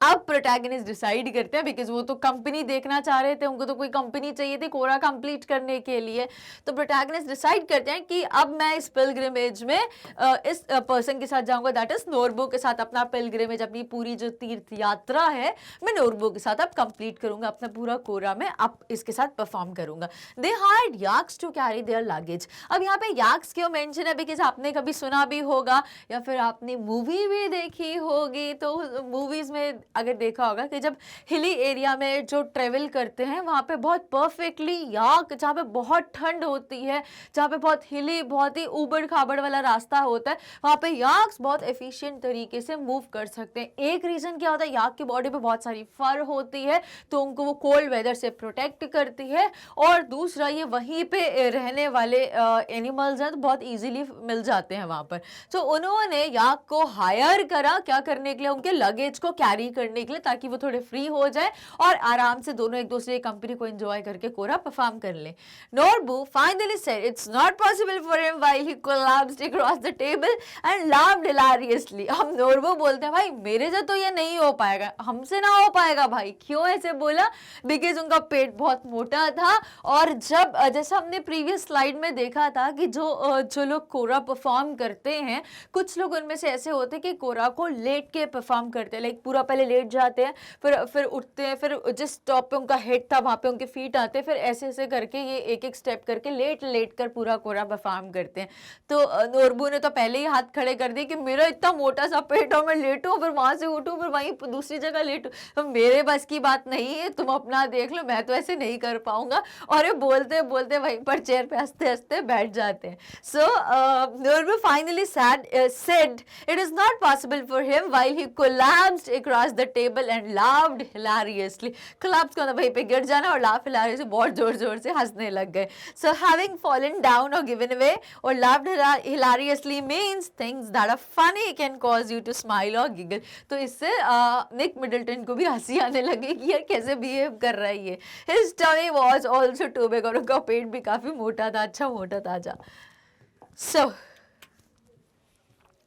अब प्रोटैगनिस्ट डिसाइड करते हैं, बिकॉज वो तो कंपनी देखना चाह रहे थे, उनको तो कोई कंपनी चाहिए थी कोरा कंप्लीट करने के लिए। तो प्रोटैगनिस्ट डिसाइड करते हैं कि अब मैं इस पिलग्रिमेज में इस पर्सन के साथ जाऊंगा, दैट इज नोरबो के साथ अपना पिलग्रिमेज, अपनी पूरी जो तीर्थ यात्रा है मैं नोरबो के साथ अब कंप्लीट करूंगा, अपना पूरा कोरा में अब इसके साथ परफॉर्म करूंगा। They hired yaks to carry their luggage. अब यहाँ पे याक्स क्यों मेंशन है, बिकॉज आपने कभी सुना भी होगा या फिर आपने मूवी भी देखी होगी, तो मूवीज में अगर देखा होगा कि जब हिली एरिया में जो ट्रेवल करते हैं वहाँ पे बहुत परफेक्टली याक, जहाँ पे बहुत ठंड होती है, जहाँ पे बहुत हिली, बहुत ही ऊबड़ खाबड़ वाला रास्ता होता है, वहाँ पे याक्स बहुत एफिशिएंट तरीके से मूव कर सकते हैं। एक रीजन क्या होता है, याक की बॉडी पे बहुत सारी फर होती है तो उनको वो कोल्ड वेदर से प्रोटेक्ट करती है, और दूसरा ये वहीं पे रहने वाले एनिमल्स हैं तो बहुत ईजिली मिल जाते हैं वहाँ पर। तो उन्होंने याक को हायर करा क्या करने के लिए, उनके लगेज को कैरी करने के लिए, ताकि वो थोड़े फ्री हो जाए और आराम से दोनों एक दूसरे की कंपनी को एंजॉय करके कोरा परफॉर्म कर ले। Norbu finally said it's not possible for him while he collapsed across the table and laughed hilariously. हम नोरबू बोलते हैं भाई मेरे से तो ये नहीं हो पाएगा, हमसे ना हो पाएगा भाई। क्यों ऐसे बोला, बिकॉज उनका पेट बहुत मोटा था, और जब जैसा हमने प्रीवियस स्लाइड में देखा था कि जो लोग कोरा परफॉर्म करते हैं, कुछ लोग उनमें से ऐसे होते हैं कि कोरा को लेट के परफॉर्म करते हैं, लाइक पूरा पहले लेट जाते हैं, फिर उठते हैं, फिर जिस स्टॉप पे उनका हेड था वहाँ पे उनके फीट आते हैं, फिर ऐसे ऐसे करके ये एक एक स्टेप करके लेट लेट कर पूरा कोरा परफॉर्म करते हैं। तो नोरबू ने तो पहले ही हाथ खड़े कर दिए कि मेरा इतना मोटा सा पेट और मैं लेटूं, फिर वहां से उठूं, फिर वहीं दूसरी जगह लेटूं, तो मेरे बस की बात नहीं है, तुम अपना देख लो, मैं तो ऐसे नहीं कर पाऊंगा। और ये बोलते बोलते वहीं पर चेयर पे हंसते हंसते बैठ जाते हैं। So Norbu finally said it is not possible for him while he collapsed across the table and laughed hilariously. collapse का वहीं पे गिर जाना और laugh hilariously, बहुत जोर जोर से हंसने लग गए। So having fallen down or given away or laughed hilariously means things that are funny can cause you to smile or giggle. तो इससे निक मिडल्टन को भी हंसी आने लगी कि यार कैसे बिहेव कर रहा है ये। His tummy was also too big, और उनका पेट भी काफी मोटा था, अच्छा मोटा ताजा। So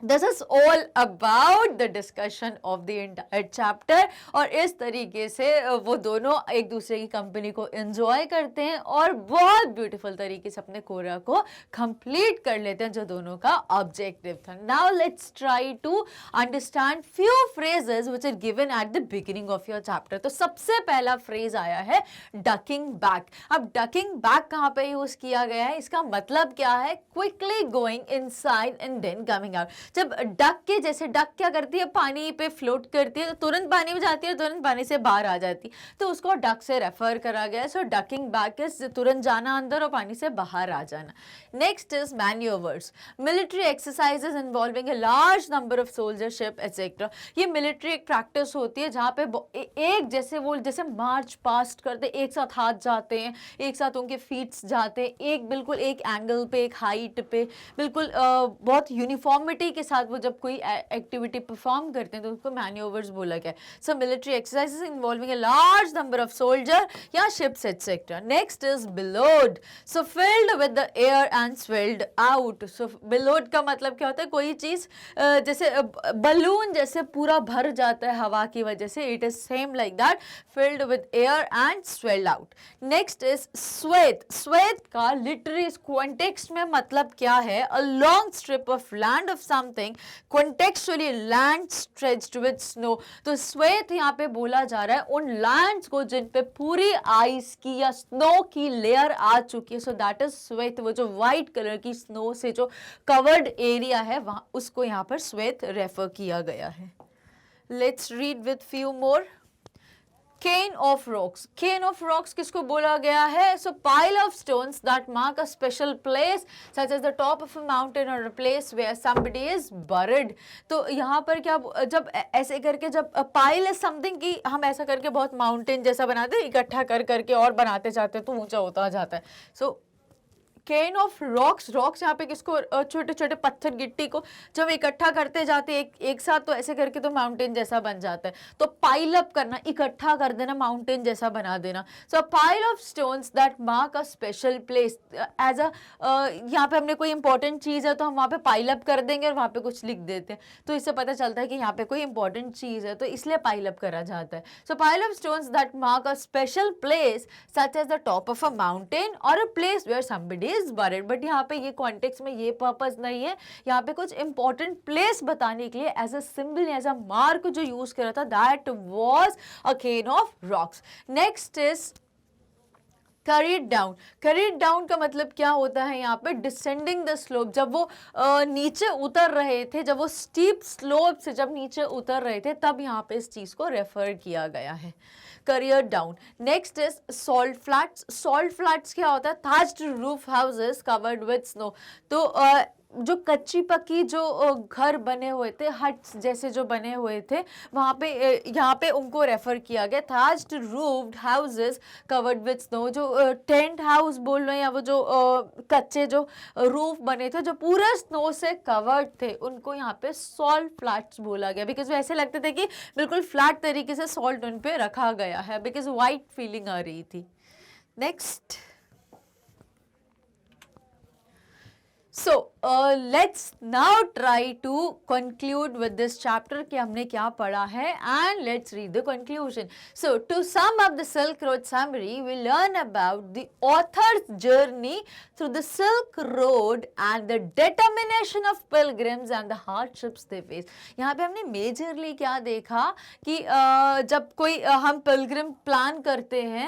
This is all about the discussion of the entire chapter, और इस तरीके से वो दोनों एक दूसरे की कंपनी को एंजॉय करते हैं और बहुत ब्यूटीफुल तरीके से अपने कोरा को कंप्लीट कर लेते हैं, जो दोनों का ऑब्जेक्टिव था। Now let's try to understand few phrases which are given at the beginning of your chapter. तो सबसे पहला फ्रेज आया है डकिंग बैक। अब डकिंग बैक कहाँ पे यूज किया गया है, इसका मतलब क्या है, quickly going inside and then coming out. जब डक के जैसे, डक क्या करती है, पानी पे फ्लोट करती है तो तुरंत पानी में जाती है, तुरंत पानी से बाहर आ जाती है, तो उसको डक से रेफर करा गया है। सो डकिंग बैक इज तुरंत जाना अंदर और पानी से बाहर आ जाना। Next is manoeuvres, military exercises involving a large number of soldier ship etcetera. ये मिलिट्री एक प्रैक्टिस होती है जहाँ पे एक जैसे वो जैसे मार्च पास्ट करते, एक साथ हाथ जाते हैं, एक साथ उनके फीट्स जाते हैं, एक बिल्कुल एक एंगल पे, एक हाइट पे, बिल्कुल बहुत यूनिफॉर्मिटी के साथ वो जब कोई एक्टिविटी परफॉर्म करते हैं तो उसको मैन्यूवर्स बोला गया। So military exercises involving a large number of soldier या ships etcetera. Next is billowed, so filled with the air and swelled out. So billowed का मतलब क्या होता है, कोई चीज जैसे बलून जैसे पूरा भर जाता है हवा की वजह से, it is same like that, filled with air and swelled out. Next is swathe. Swathe का लिटररी कॉन्टेक्स्ट में मतलब क्या है, a long strip of land of something, contextually land stretched with snow। तो स्वेथ यहाँ पे बोला जा रहा है उन लैंड्स को जिन पे पूरी आइस की या स्नो की लेयर आ चुकी है। सो दैट इज स्वेथ, वो जो व्हाइट कलर की स्नो से जो कवर्ड एरिया है वहां, उसको यहाँ पर स्वेथ रेफर किया गया है। Let's read with few more. Cane of rocks. Cane of rocks किसको बोला गया है? So pile of stones that mark a special place such as the top of a mountain or a place where somebody is buried. तो यहाँ पर क्या, जब ऐसे करके, जब pile is something कि हम ऐसा करके बहुत mountain जैसा बनाते हैं, इकट्ठा कर करके और बनाते जाते हैं तो ऊंचा होता जाता है। So cairn of rocks, rocks यहाँ पे किसको, छोटे छोटे पत्थर गिट्टी को जब इकट्ठा करते जाते एक साथ, तो ऐसे करके तो माउंटेन जैसा बन जाता है। तो पाइल अप करना, इकट्ठा कर देना, माउंटेन जैसा बना देना। So pile of stones that mark a special place as a, यहाँ पे हमने कोई इंपॉर्टेंट चीज है तो हम वहाँ पे पाइल अप कर देंगे और वहाँ पे कुछ लिख देते हैं, तो इससे पता चलता है कि यहाँ पे कोई इंपॉर्टेंट चीज है, तो इसलिए पाइल अप करा जाता है। So pile of stones that mark a special place such as the top of a mountain और a place where somebody is buried. But यहाँ पे ये कॉन्टेक्स्ट में ये पर्पस नहीं है, यहाँ पे कुछ इंपॉर्टेंट प्लेस बताने के लिए as a symbol, as a mark जो यूज करा था, that was a cairn of rocks. Next is carried down। carried down का मतलब क्या होता है, यहाँ पे डिसेंडिंग द स्लोप, जब वो नीचे उतर रहे थे, जब वो स्टीप स्लोप से जब नीचे उतर रहे थे, तब यहाँ पे इस चीज को रेफर किया गया है, career down. Next is salt flats. Salt flats क्या होता है, thatched roof houses covered with snow. तो जो कच्ची पक्की जो घर बने हुए थे, हट्स जैसे जो बने हुए थे, वहाँ पे यहाँ पे उनको रेफर किया गया, thatched roofed houses covered with snow। जो टेंट हाउस बोल रहे हैं, या वो जो कच्चे जो रूफ बने थे जो पूरा स्नो से कवर्ड थे, उनको यहाँ पे सॉल्ट फ्लैट्स बोला गया, बिकॉज वैसे लगते थे कि बिल्कुल फ्लैट तरीके से सॉल्ट उन पे रखा गया है, बिकॉज वाइट फीलिंग आ रही थी। Next, so let's now try to conclude with this chapter कि हमने क्या पढ़ा है, and let's read the conclusion. So to sum up the Silk Road summary, we learn about the author's journey through the Silk Road and the determination of pilgrims and the hardships they face। यहाँ पे हमने majorly क्या देखा कि जब कोई हम Pilgrim plan करते हैं,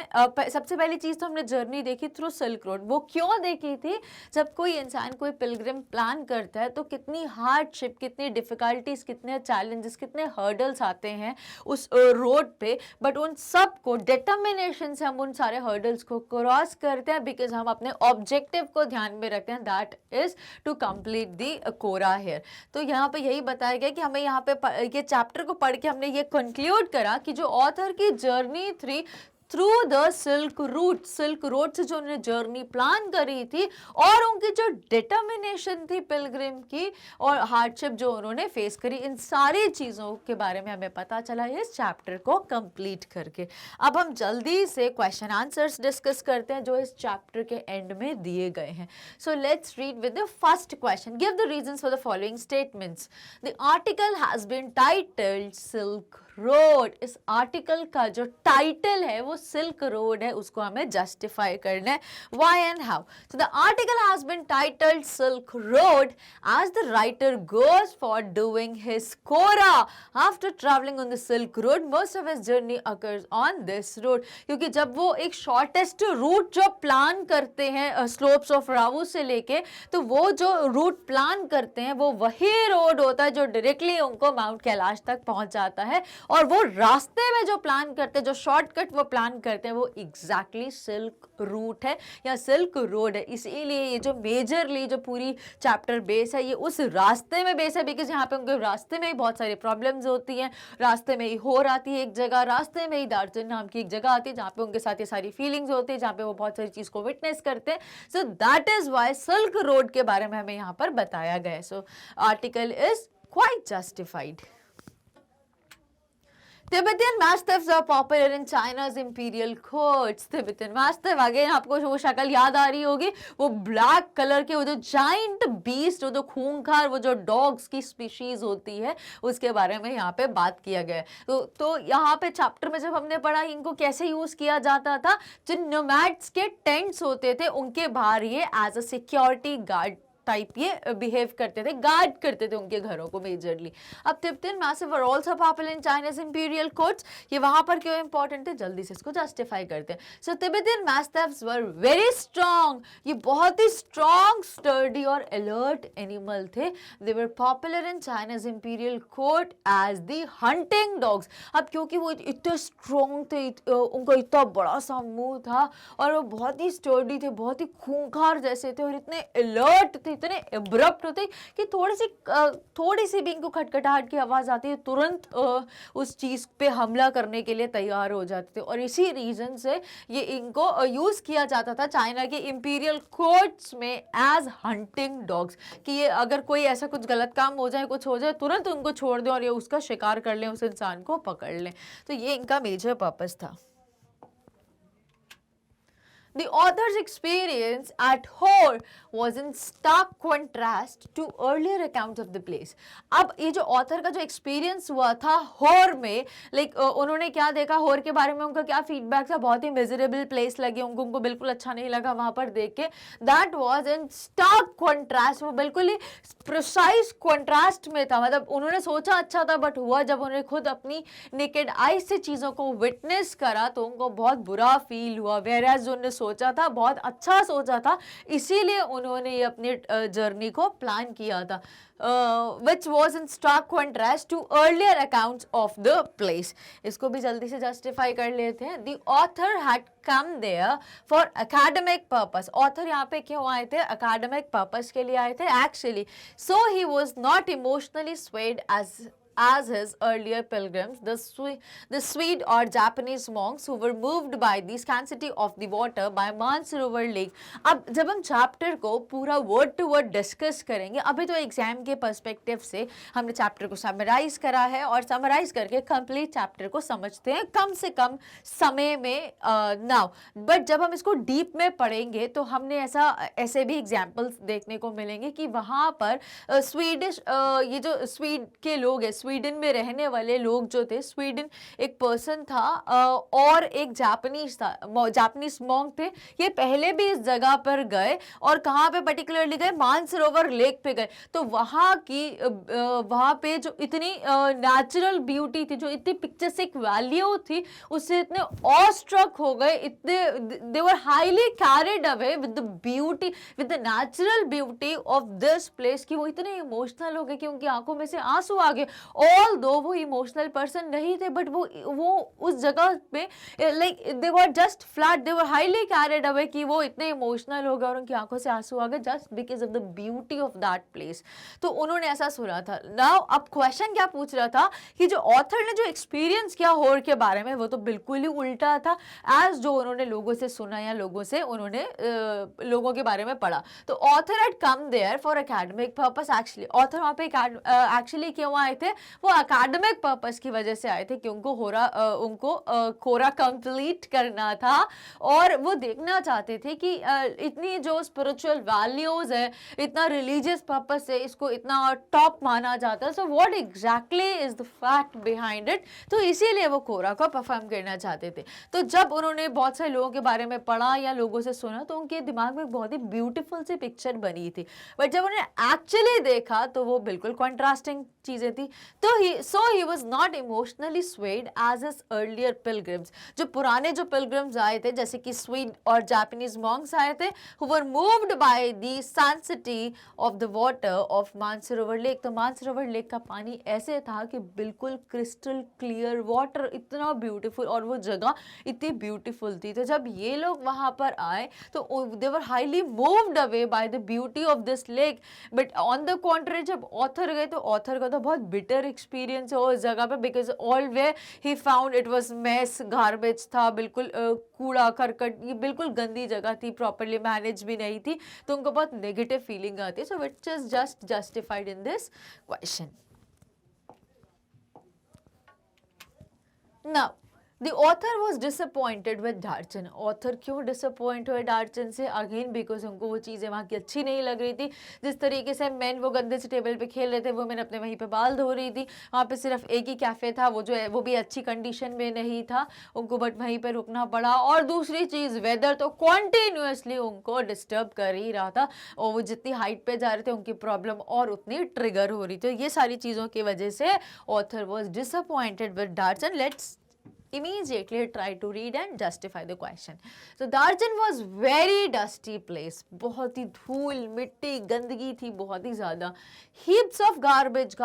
सबसे पहली चीज़ तो हमने जर्नी देखी थ्रू सिल्क रोड। वो क्यों देखी थी, जब कोई इंसान कोई पिलग्रिम प्लान करता है तो कितनी हार्डशिप, कितनी डिफिकल्टीज, कितने चैलेंजेस, कितने हर्डल्स आते हैं उस रोड पे, बट उन सब को डिटर्मिनेशन से हम उन सारे हर्डल्स को क्रॉस करते हैं, बिकॉज हम अपने ऑब्जेक्टिव को ध्यान में रखते हैं, that is to complete the kora here. तो यहाँ पे यही बताया गया कि हमें यहाँ पे ये चैप्टर को पढ़ के हमने ये कंक्लूड करा कि जो ऑथर की जर्नी थी through the silk route, silk road से जो उन्होंने जर्नी प्लान करी थी, और उनकी जो डिटर्मिनेशन थी पिलग्रिम की, और हार्डशिप जो उन्होंने फेस करी, इन सारी चीज़ों के बारे में हमें पता चला इस चैप्टर को कंप्लीट करके। अब हम जल्दी से क्वेश्चन आंसर्स डिस्कस करते हैं जो इस चैप्टर के एंड में दिए गए हैं। So let's read with the first question. Give the reasons for the following statements. The article has been titled Silk Road. इस आर्टिकल का जो टाइटल है वो सिल्क रोड है, उसको हमें जस्टिफाई करना है, why and how। So the article has been titled Silk Road as the writer goes for doing his Kora after traveling on the Silk Road। Most of his journey occurs on this road। क्योंकि जब वो एक shortest route जो plan करते हैं slopes of रावू से लेके, तो वो जो रूट प्लान करते हैं वो वही रोड होता है जो डायरेक्टली उनको माउंट कैलाश तक पहुंच जाता है, और वो रास्ते में जो प्लान करते हैं, जो शॉर्टकट वो प्लान करते हैं, वो एग्जैक्टली सिल्क रूट है या सिल्क रोड है। इसीलिए ये जो मेजरली जो पूरी चैप्टर बेस है, ये उस रास्ते में बेस है, बिकॉज यहाँ पे उनके रास्ते में ही बहुत सारी प्रॉब्लम्स होती हैं। रास्ते में ही होर आती है एक जगह, रास्ते में ही दार्जिलिंग नाम की एक जगह आती है जहाँ पे उनके साथ ये सारी फीलिंग्स होती है, जहाँ पे वो बहुत सारी चीज़ को विटनेस करते हैं। So that is why Silk Road के बारे में हमें यहाँ पर बताया गया है। सो article is quite justified. Tibetan Mastiffs are popular in China's imperial courts। Tibetan Mastiff, again आपको वो शक्ल याद आ रही होगी, वो ब्लैक कलर के वो जो जाइंट बीस्ट, वो जो खूंखार, वो जो डॉग्स की स्पीशीज होती है, उसके बारे में यहाँ पे बात किया गया है। तो यहाँ पे चैप्टर में जब हमने पढ़ा इनको कैसे यूज किया जाता था, जो नोमैड्स के टेंट्स होते थे उनके बाहर ये as a security guard type ये बिहेव करते थे, गार्ड करते थे उनके घरों को मेजरली। अब Tibetan mastiff are also popular in China's imperial courts. ये वहां पर क्यों इंपॉर्टेंट है, जल्दी से इसको जस्टिफाई करते हैं। So Tibetan mastiffs were very strong, ये बहुत ही स्ट्रॉन्ग, स्टर्डी और अलर्ट एनिमल थे। They were popular in China's imperial court as the hunting dogs. अब क्योंकि वो इतने स्ट्रॉन्ग थे, उनको इतना बड़ा सा मुंह था, और वो बहुत ही स्टर्डी थे, बहुत ही खूंखार जैसे थे, और इतने अलर्ट थे थे, इतने एब्रप्ट होते कि थोड़ी सी भी इनको खटखटाहट की आवाज़ आती है तुरंत उस चीज़ पे हमला करने के लिए तैयार हो जाते थे। और इसी रीज़न से ये इनको यूज़ किया जाता था चाइना के इंपीरियल कोर्ट्स में एज हंटिंग डॉग्स, कि ये अगर कोई ऐसा कुछ गलत काम हो जाए, कुछ हो जाए, तुरंत उनको छोड़ दें और ये उसका शिकार कर लें, उस इंसान को पकड़ लें। तो ये इनका मेजर पर्पस था। The author's experience at Hor was in stark contrast to earlier accounts of the place. अब ये जो ऑथर का जो एक्सपीरियंस हुआ था होर में, उन्होंने क्या देखा, होर के बारे में उनका क्या फीडबैक था, बहुत ही मिजरेबल प्लेस लगी उनको बिल्कुल अच्छा नहीं लगा वहां पर देख के। That was in stark contrast, वो बिल्कुल ही प्रिसाइज कॉन्ट्रास्ट में था। मतलब उन्होंने सोचा अच्छा था, बट हुआ जब उन्होंने खुद अपनी नेकेड आई से चीज़ों को विटनेस करा तो उनको बहुत बुरा फील हुआ। वेयरएज उन्होंने सोचा था, बहुत अच्छा सोचा था, इसीलिए उन्होंने ये अपनी जर्नी को प्लान किया था, which was in stark contrast to earlier accounts of the place. इसको भी जल्दी से जस्टिफाई कर लेते हैं। The author had come there for academic purpose. author यहाँ पे क्यों आए थे? academic purpose के लिए आए थे actually. So he was not emotionally swayed as his earlier pilgrims, the Swede or Japanese monks who were moved by the scarcity of the water by Mansarovar Lake. अब जब हम चैप्टर को पूरा word to word discuss करेंगे, अभी तो exam के perspective से हमने चैप्टर को समराइज करा है और समराइज करके कंप्लीट चैप्टर को समझते हैं कम से कम समय में नाउ। बट जब हम इसको डीप में पढ़ेंगे तो हमने ऐसे भी एग्जाम्पल्स देखने को मिलेंगे कि वहाँ पर स्वीडिश ये जो स्वीड के लोग हैं, स्वीडन में रहने वाले लोग जो थे, स्वीडन एक पर्सन था और एक जापानीज मॉन्क थे। ये पहले भी इस जगह पर गए और कहाँ पे पर्टिकुलरली गए? मानसरोवर लेक पे गए। तो वहाँ पे जो इतनी नेचुरल ब्यूटी थी, जो इतनी पिक्चरस्टिक वैल्यू थी, उससे इतने ऑस्ट्रक हो गए, इतने they were highly carried away with the beauty, with the natural beauty of this place, कि वो इतने इमोशनल हो गए कि उनकी आंखों में से आंसू आ गए। ऑल दो वो इमोशनल पर्सन नहीं थे, बट वो उस जगह पे they were just flat, they were highly carried away, कि वो इतने इमोशनल हो गए और उनकी आंखों से आंसू आ गए just because of the beauty of that place. तो उन्होंने ऐसा सुना था। नाउ अब क्वेश्चन क्या पूछ रहा था कि जो ऑथर ने जो एक्सपीरियंस किया होर के बारे में, वो तो बिल्कुल ही उल्टा था एज जो उन्होंने लोगों से सुना या लोगों से उन्होंने लोगों के बारे में पढ़ा। तो author had come there for academic purpose. Actually author वहाँ पे एक्चुअली क्यों आए थे? वो एकेडमिक पर्पस की वजह से आए थे कि उनको कोरा कंप्लीट करना था और वो देखना चाहते थे कि इतनी जो स्पिरिचुअल वैल्यूज है, इतना रिलीजियस पर्पस है, इसको इतना टॉप माना जाता है। So what exactly is the fact behind it? तो इसीलिए वो कोरा को परफॉर्म करना चाहते थे। तो जब उन्होंने बहुत सारे लोगों के बारे में पढ़ा या लोगों से सुना तो उनके दिमाग में बहुत ही ब्यूटीफुल सी पिक्चर बनी थी, बट जब उन्होंने एक्चुअली देखा तो वो बिल्कुल कॉन्ट्रास्टिंग चीजें थी। तो he was not emotionally swayed as his earlier pilgrims. जो पुराने जो pilgrims आए थे, जैसे कि स्वीड और जापानीज monks आए थे, who were moved by the sanctity of the water of Mansarovar lake. तो मानसरोवर लेक का पानी ऐसे था कि बिल्कुल क्रिस्टल क्लियर वाटर, इतना ब्यूटीफुल, और वो जगह इतनी ब्यूटीफुल थी। तो जब ये लोग वहाँ पर आए तो they were highly moved away by the beauty of this lake. But on the contrary, जब ऑथर गए तो ऑथर का तो बहुत बिटर एक्सपीरियंस है उस जगह पे, because all way he found it was mess, garbage था, बिल्कुल कूड़ा करकट, ये बिल्कुल गंदी जगह थी, प्रॉपरली मैनेज भी नहीं थी, तो उनको बहुत नेगेटिव फीलिंग आती है। So which is just justified in this question. Now The author was disappointed with Darchan. Author क्यों disappoint हुए Darchan से? Again because उनको वो चीज़ें वहाँ की अच्छी नहीं लग रही थी। जिस तरीके से मैन वो गंदे से टेबल पे खेल रहे थे, वो मैंने अपने वहीं पे बाल धो रही थी। वहाँ पे सिर्फ एक ही कैफ़े था, वो जो है वो भी अच्छी कंडीशन में नहीं था उनको, बट वहीं पे रुकना पड़ा। और दूसरी चीज़, वेदर तो कॉन्टीन्यूसली उनको डिस्टर्ब कर ही रहा था, और वो जितनी हाइट पे जा रहे थे उनकी प्रॉब्लम और उतनी ट्रिगर हो रही थी। ये सारी चीज़ों की वजह से author was disappointed with Darchen. Let's immediately try to read and justify the question. So Darjan was very dusty place. बहुत ही धूल मिट्टी गंदगी थी बहुत ही ज़्यादा. Heaps of garbage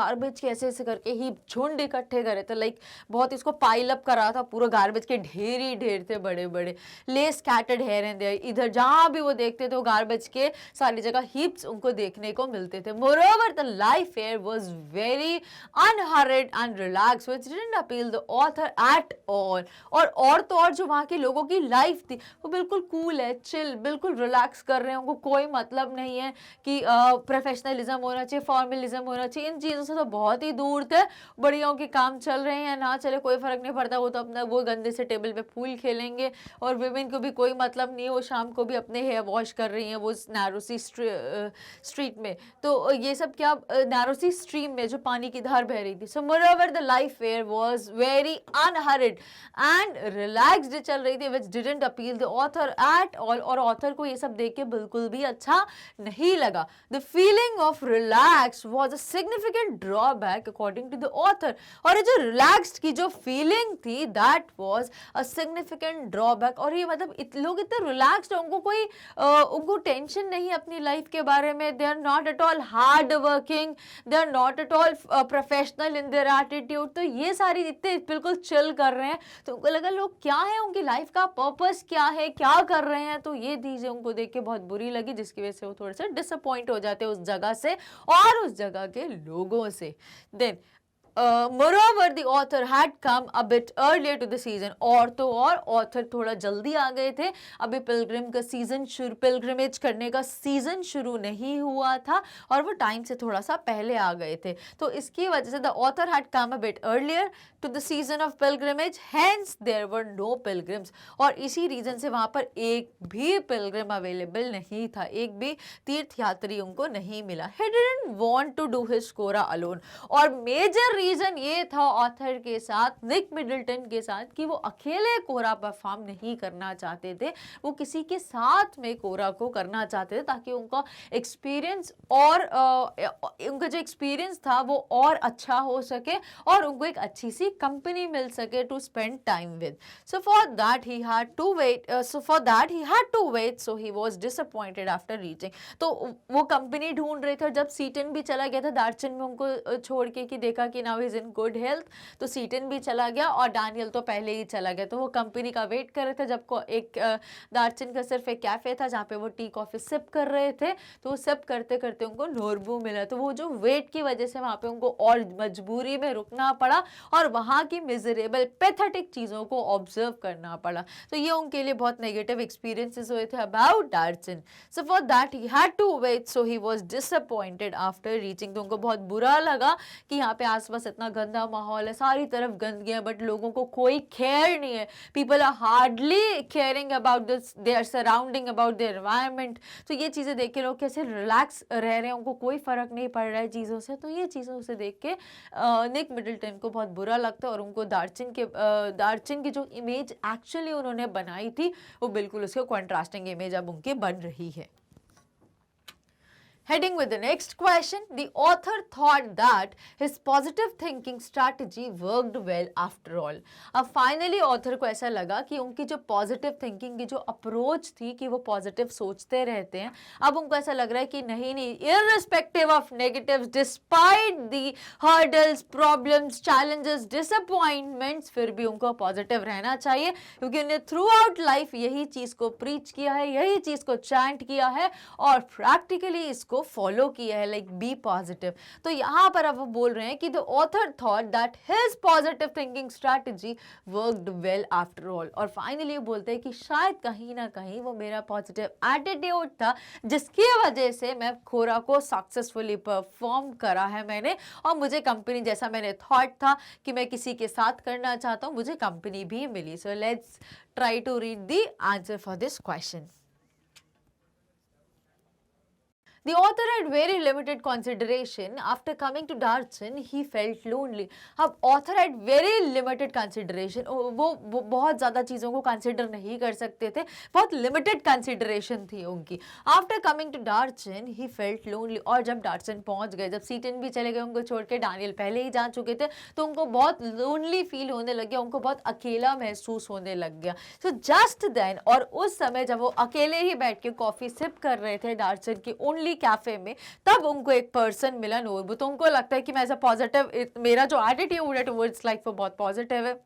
कैसे ऐसे करके heap झुंड इकट्ठे करे थे, like बहुत इसको पाइल अप करा था, पूरा गार्बेज के ढेर ही ढेर थे बड़े बड़े. ले स्कैटर्ड हेयर एंड देयर, इधर जहाँ भी वो देखते थे वो गार्बेज के सारी जगह हीप्स उनको देखने को मिलते थे. Moreover, the life here was very unhurried and relaxed, which didn't appeal the author at all. और तो और जो वहाँ के लोगों की लाइफ थी वो बिल्कुल कूल है, चिल, बिल्कुल रिलैक्स कर रहे हैं. उनको कोई मतलब नहीं है कि प्रोफेशनलिज्म होना चाहिए, फॉर्मलिज्म होना चाहिए. इन चीज़ों से तो बहुत ही दूर थे. बढ़िया के काम चल रहे हैं ना चले कोई फर्क नहीं पड़ता. वो तो अपना वो गंदे से टेबल पे फूल खेलेंगे और विमेन को भी कोई मतलब नहीं है. वो शाम को भी अपने हेयर वॉश कर रही हैं वो नैरो सी स्ट्रीट में. तो ये सब क्या नैरो सी स्ट्रीम में जो पानी की धार बह रही थी. सो मोreover the life here was very unhurried and relaxed चल रही थी, which didn't appeal the author at all. और author को ये सब देख के बिल्कुल भी अच्छा नहीं लगा. The feeling of relaxed was a significant drawback according to the author. और ये जो relaxed की जो feeling थी that was a significant drawback. और ये मतलब लोग इतने relaxed हैं, उनको कोई उनको टेंशन नहीं अपनी लाइफ के बारे में. they are not at all hard working, they are not at all professional in their attitude. तो ये सारी इतने बिल्कुल चिल कर रहे हैं. तो उनको लगा लोग क्या है, उनकी लाइफ का पर्पस क्या है, क्या कर रहे हैं. तो ये चीज़ें उनको देख के बहुत बुरी लगी, जिसकी वजह से वो थोड़े से डिसअपॉइंट हो जाते हैं उस जगह से और उस जगह के लोगों से. Then moreover the author had come a bit earlier to the season. और तो और author थोड़ा जल्दी आ गए थे. अभी पिलग्रिम का सीजन पिलग्रिमेज करने का सीजन शुरू नहीं हुआ था और वो टाइम से थोड़ा सा पहले आ गए थे. तो इसकी वजह से the author had come a bit earlier to the season of pilgrimage, hence there were no pilgrims. और इसी रीजन से वहाँ पर एक भी पिलग्रिम अवेलेबल नहीं था, एक भी तीर्थयात्री उनको नहीं मिला. He didn't want to do his Quora alone. और मेजर रीजन ये था ऑथर के साथ, निक मिडल्टन के साथ, कि वो अकेले कोरा परफॉर्म नहीं करना चाहते थे. वो किसी के साथ में कोरा को करना चाहते थे ताकि उनका एक्सपीरियंस और उनका जो एक्सपीरियंस था वो और अच्छा हो सके और उनको एक अच्छी सी कंपनी मिल सके to spend time with. So for that he had to wait so he was disappointed after reaching. तो वो कंपनी ढूंढ रहे थे और जब सीटन भी चला गया था दार्चन में उनको छोड़ के कि देखा कि now is in good health, तो सीटन भी चला गया और डैनियल तो पहले ही चला गया. तो वो कंपनी का वेट कर रहे थे. जब को एक दार्चन का सिर्फ एक कैफे था जहाँ पे वो टी कॉफी सिप कर रहे थे, तो वो सिप करते करते उनको नोरबू मिला. तो वो जो वेट की वजह से वहाँ पे उनको और मजबूरी में रुकना पड़ा और वहाँ की मिजरेबल पैथेटिक चीज़ों को ऑब्जर्व करना पड़ा. तो ये उनके लिए बहुत नेगेटिव एक्सपीरियंसेस हुए थे about Darchen. So for that he had to wait, so he was disappointed after reaching. तो उनको बहुत बुरा लगा कि यहाँ पे आसपास इतना गंदा माहौल है, सारी तरफ गंदगी है, बट लोगों को कोई केयर नहीं है. People are hardly caring about this their surrounding, about their environment. तो ये चीज़ें देख के लोग कैसे रिलैक्स रह रहे हैं, उनको कोई फर्क नहीं पड़ रहा है चीज़ों से. तो ये चीज़ों से देख के निक मिडल्टन को बहुत बुरा लगता है और उनको दार्चन की जो इमेज एक्चुअली उन्होंने बनाई थी वो बिल्कुल उसके कॉन्ट्रास्टिंग इमेज अब उनकी बन रही है. Heading with the next question, the author thought that his positive thinking strategy worked well after all. अब finally author को ऐसा लगा कि उनकी जो positive thinking की जो approach थी कि वो positive सोचते रहते हैं, अब उनको ऐसा लग रहा है कि नहीं, irrespective of negatives, despite the hurdles, problems, challenges, disappointments, फिर भी उनको positive रहना चाहिए क्योंकि उन्हें throughout life यही चीज़ को preach किया है, यही चीज़ को chant किया है और practically इसको फॉलो किया है, लाइक बी पॉजिटिव. तो यहाँ पर अब वो बोल रहे हैं कि the author thought that his positive thinking strategy worked well after all. और फाइनली बोलते हैं कि शायद कहीं ना कहीं वो मेरा पॉजिटिव एटीट्यूड था जिसकी वजह से मैं कोरा को सक्सेसफुली परफॉर्म करा है मैंने, और मुझे कंपनी जैसा मैंने थॉट था कि मैं किसी के साथ करना चाहता हूँ, मुझे कंपनी भी मिली. So let's try to read the answer for this question. The author had very limited consideration. After coming to Darchen, he felt lonely. अब author had very limited consideration. वो बहुत ज़्यादा चीज़ों को consider नहीं कर सकते थे, बहुत limited consideration थी उनकी. After coming to Darchen, he felt lonely. और जब Darchen पहुंच गए, जब सीटन भी चले गए उनको छोड़ के, डानियल पहले ही जा चुके थे, तो उनको बहुत lonely feel होने लग गया, उनको बहुत अकेला महसूस होने लग गया. So just then, और उस समय जब वो अकेले ही बैठ के कॉफी सिप कर रहे थे डार्चन की ओनली कैफे में, तब उनको एक पर्सन मिला, नोरबू. तो उनको लगता है कि मैं ऐसा पॉजिटिव, मेरा जो एटीट्यूड है टुवर्ड्स लाइफ वो बहुत पॉजिटिव है,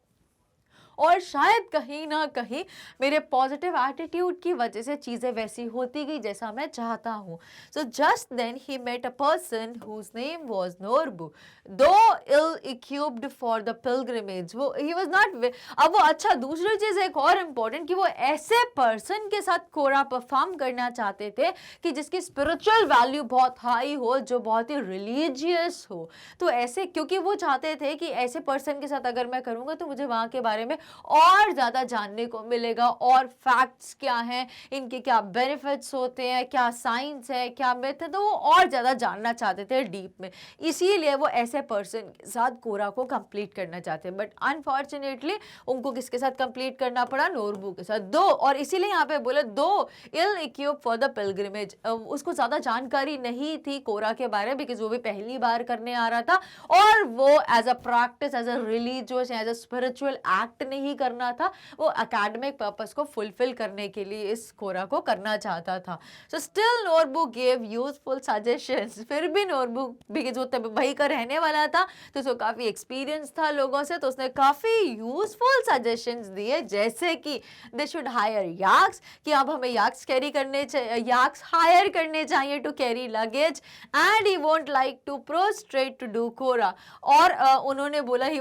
और शायद कहीं ना कहीं मेरे पॉजिटिव एटीट्यूड की वजह से चीज़ें वैसी होती गई जैसा मैं चाहता हूँ. So just then he met a person whose name was Norbu. Though ill equipped for the pilgrimage, वो ही वाज नॉट. अब वो अच्छा, दूसरी चीज़ एक और इम्पोर्टेंट कि वो ऐसे पर्सन के साथ कोरा परफॉर्म करना चाहते थे कि जिसकी स्पिरिचुअल वैल्यू बहुत हाई हो, जो बहुत ही रिलीजियस हो. तो ऐसे, क्योंकि वो चाहते थे कि ऐसे पर्सन के साथ अगर मैं करूँगा तो मुझे वहाँ के बारे में और ज़्यादा जानने को मिलेगा, और फैक्ट्स क्या हैं, इनके क्या बेनिफिट्स होते हैं, क्या साइंस है, क्या मिथ है, तो वो और ज़्यादा जानना चाहते थे डीप में. इसीलिए वो ऐसे पर्सन के साथ कोरा को कंप्लीट करना चाहते हैं. बट अनफॉर्चुनेटली उनको किसके साथ कंप्लीट करना पड़ा? नोरबू के साथ. दो, और इसीलिए यहाँ पे बोले दो ill equipped for the pilgrimage. उसको ज़्यादा जानकारी नहीं थी कोरा के बारे में, बिकॉज वो भी पहली बार करने आ रहा था, और वो as a practice, as a religious, as a spiritual act नहीं करना था, वो एकेडमिक पर्पस को फुलफिल करने के लिए इस कोरा को करना चाहता था. So still Norbu gave useful suggestions. फिर भी नोरबू, बिकॉज वो तब वही का रहने वाला था, तो उसको काफी एक्सपीरियंस था लोगों से, तो उसने काफी यूजफुल सजेशंस दिए, जैसे कि दे शुड हायर याक्स, कि अब हमें याक्स कैरी करने चाहिए, याक्स हायर करने चाहिए to carry luggage, and he won't like to prostrate to do kora. और उन्होंने बोला he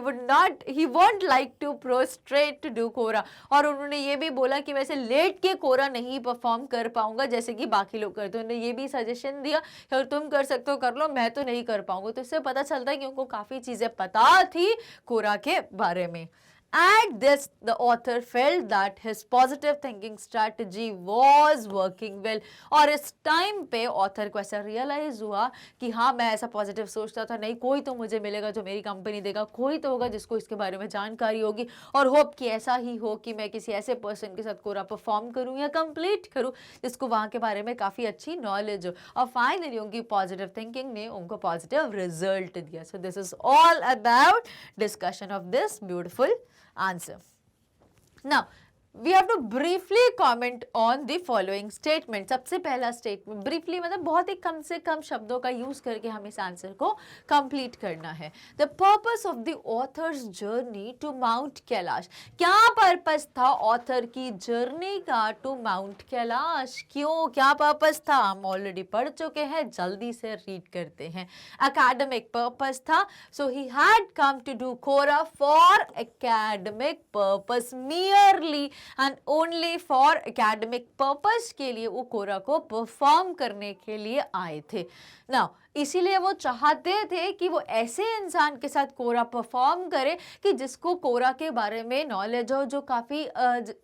won't like to prostrate to do kora, और उन्होंने ये भी बोला कि वैसे लेट के कोरा नहीं परफॉर्म कर पाऊंगा जैसे कि बाकी लोग करते हैं. उन्होंने ये भी सजेशन दिया कि अगर तुम कर सकते हो कर लो, मैं तो नहीं कर पाऊंगा. तो इससे पता चलता है कि उनको काफी चीजें पता थी कोरा के बारे में. At this, the author felt that his positive thinking strategy was working well. और इस टाइम पे ऑथर को ऐसा रियलाइज हुआ कि हाँ, मैं ऐसा पॉजिटिव सोचता था, नहीं कोई तो मुझे मिलेगा जो मेरी कंपनी देगा, कोई तो होगा जिसको इसके बारे में जानकारी होगी, और होप कि ऐसा ही हो कि मैं किसी ऐसे पर्सन के साथ कोरा परफॉर्म करूँ या कंप्लीट करूँ जिसको वहाँ के बारे में काफ़ी अच्छी नॉलेज हो. और फाइनली उनकी पॉजिटिव थिंकिंग ने उनको पॉजिटिव रिजल्ट दिया. So this is all about discussion of this beautiful answer. Now, we have to briefly comment on the following statement. सबसे पहला स्टेटमेंट ब्रीफली मतलब बहुत ही कम से कम शब्दों का यूज करके हमें इस आंसर को कंप्लीट करना है. The purpose of the author's journey to Mount Kailash. क्या पर्पस था ऑथर की जर्नी का टू माउंट कैलाश? क्यों, क्या पर्पस था? हम ऑलरेडी पढ़ चुके हैं, जल्दी से रीड करते हैं. एकेडमिक पर्पस था. So he had come to do kora for academic purpose, merely and only for academic purpose के लिए वो कोरा को परफॉर्म करने के लिए आए थे. नाउ इसीलिए वो चाहते थे कि वो ऐसे इंसान के साथ कोरा परफॉर्म करे कि जिसको कोरा के बारे में नॉलेज हो, जो काफ़ी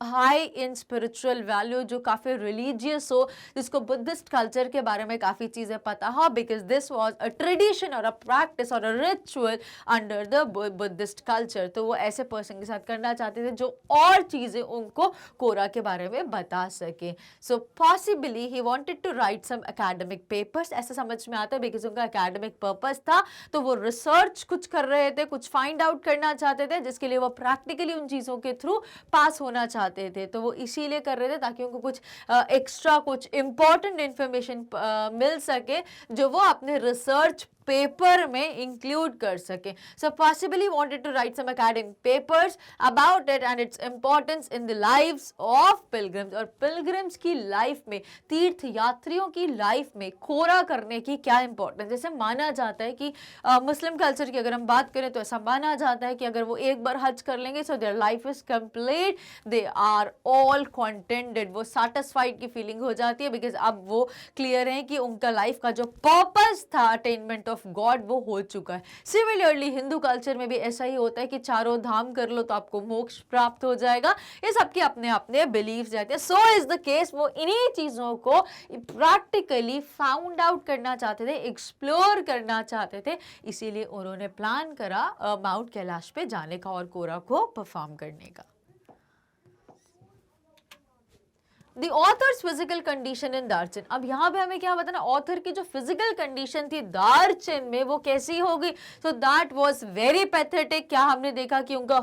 हाई इन स्पिरिचुअल वैल्यू, जो काफ़ी रिलीजियस हो, जिसको बुद्धिस्ट कल्चर के बारे में काफ़ी चीज़ें पता हो, because this was a tradition और अ प्रैक्टिस और a ritual under the Buddhist culture. तो वो ऐसे पर्सन के साथ करना चाहते थे जो और चीज़ें उनको कोरा के बारे में बता सके. So possibly he wanted to write some academic papers. ऐसा समझ में आता है बिकॉज उनका एकेडमिक पर्पस था, तो वो रिसर्च कुछ कर रहे थे, कुछ फाइंड आउट करना चाहते थे, जिसके लिए वो प्रैक्टिकली उन चीज़ों के थ्रू पास होना चाहते थे. तो वो इसीलिए कर रहे थे ताकि उनको कुछ एक्स्ट्रा, कुछ इंपॉर्टेंट इंफॉर्मेशन मिल सके जो वो अपने रिसर्च पेपर में इंक्लूड कर सके. So possibly wanted to write some academic papers about it and its importance in the lives of pilgrims. और पिलग्रिम्स की लाइफ में, तीर्थ यात्रियों की लाइफ में कोरा करने की क्या इंपॉर्टेंस. जैसे माना जाता है कि मुस्लिम कल्चर की अगर हम बात करें तो ऐसा माना जाता है कि अगर वो एक बार हज कर लेंगे so their life is complete, they are all contented, वो सैटिस्फाइड की फीलिंग हो जाती है, बिकॉज अब वो क्लियर है कि उनका लाइफ का जो पर्पस था अटेनमेंट ऑफ गॉड वो हो चुका है। सिमिलरली हिंदू कल्चर में भी ऐसा ही होता है कि चारों धाम कर लो तो आपको मोक्ष प्राप्त हो जाएगा। ये सबके अपने अपने बिलीफ रहते हैं। सो इज द केस, वो इन्हीं चीज़ों को प्रैक्टिकली फाउंड आउट करना चाहते थे, एक्सप्लोर करना चाहते थे, इसीलिए उन्होंने प्लान करा माउंट कैलाश पे जाने का और कोरा को परफॉर्म करने का। The author's physical condition in दार्चन। अब यहाँ पे हमें क्या बताना, ऑथर की जो फिजिकल कंडीशन थी दार्चन में वो कैसी हो गई। So that was very pathetic। क्या हमने देखा कि उनका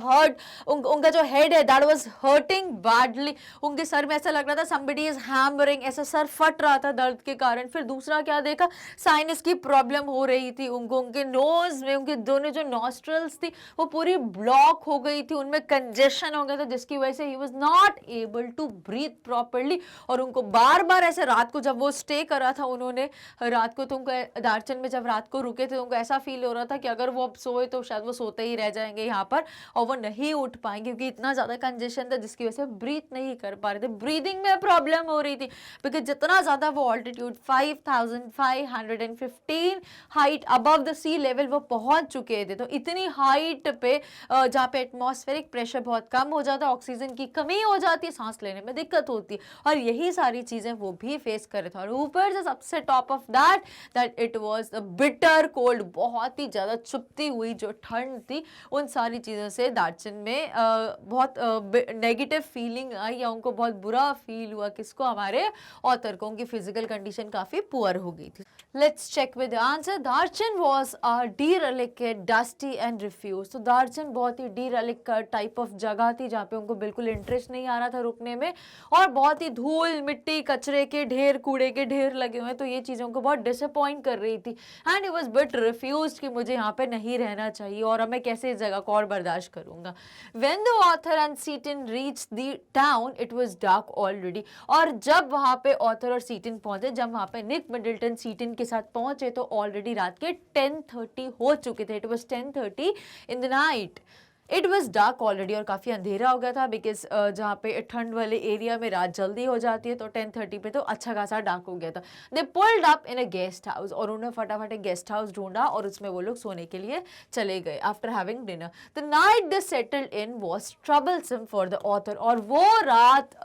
उनका जो हेड है that was hurting badly। उनके सर में ऐसा लग रहा था somebody is hammering, ऐसा सर फट रहा था दर्द के कारण। फिर दूसरा क्या देखा, साइनस की प्रॉब्लम हो रही थी उनको, उनके नोज में उनके दोनों जो नॉस्ट्रल्स थी वो पूरी ब्लॉक हो गई थी, उनमें कंजेशन हो गया था, जिसकी वजह से he was not able to breathe properly. और उनको बार बार ऐसे रात को जब वो स्टे करा था उन्होंने रात को, तो उनको दार्चन में जब रात को रुके थे उनको ऐसा फील हो रहा था कि अगर वो अब सोए तो शायद वो सोते ही रह जाएंगे यहाँ पर और वो नहीं उठ पाएंगे, क्योंकि इतना ज्यादा कंजेशन था जिसकी वजह से ब्रीथ नहीं कर पा रहे थे, ब्रीदिंग में प्रॉब्लम हो रही थी। बिकॉज जितना ज्यादा वो altitude 5515 height above the sea level वो पहुंच चुके थे, तो इतनी हाइट पे जहाँ पे एटमॉस्फेरिक प्रेशर बहुत कम हो जाता है, ऑक्सीजन की कमी हो जाती है, सांस लेने में दिक्कत होती है, और यही सारी चीजें वो भी फेस कर रहे थे। और ऊपर से सबसे top of that it was a bitter cold, बहुत ही ज्यादा चुभती हुई जो ठंड थी, उन सारी चीजों से दार्चन में बहुत नेगेटिव फीलिंग आई, या उनको बहुत बुरा फील हुआ। किसको? हमारे ऑथर को। उनकी फिजिकल कंडीशन काफी पुअर हो गई थी। Let's check with the answer. Darchen was a derelicted, dusty and refuse. तो दार्चन बहुत ही डीरेलिक टाइप ऑफ जगह थी जहाँ पे उनको बिल्कुल इंटरेस्ट नहीं आ रहा था रुकने में, और बहुत ही धूल मिट्टी कचरे के ढेर, कूड़े के ढेर लगे हुए हैं, तो ये चीज़ों को बहुत डिसअपॉइंट कर रही थी। And it was bit refused कि मुझे यहाँ पे नहीं रहना चाहिए और मैं कैसे इस जगह को और बर्दाश्त करूँगा। When the author and Seaton reach the town it was dark already. और जब वहाँ पे ऑथर और सीटन पहुंचे, जब वहाँ पे निक मिडल्टन सीटन के साथ पहुंचे, तो ऑलरेडी रात के 10:30 हो चुके थे। It was 10:30 in the night. It was dark already, और काफ़ी अंधेरा हो गया था, बिकॉज जहाँ पे ठंड वाले एरिया में रात जल्दी हो जाती है, तो 10:30 पे तो अच्छा खासा डार्क हो गया था। दे pulled up in a guest house, और उन्होंने फटाफट एक गेस्ट हाउस ढूंढा और उसमें वो लोग सोने के लिए चले गए after having dinner. The night they settled in was troublesome for the author, और वो रात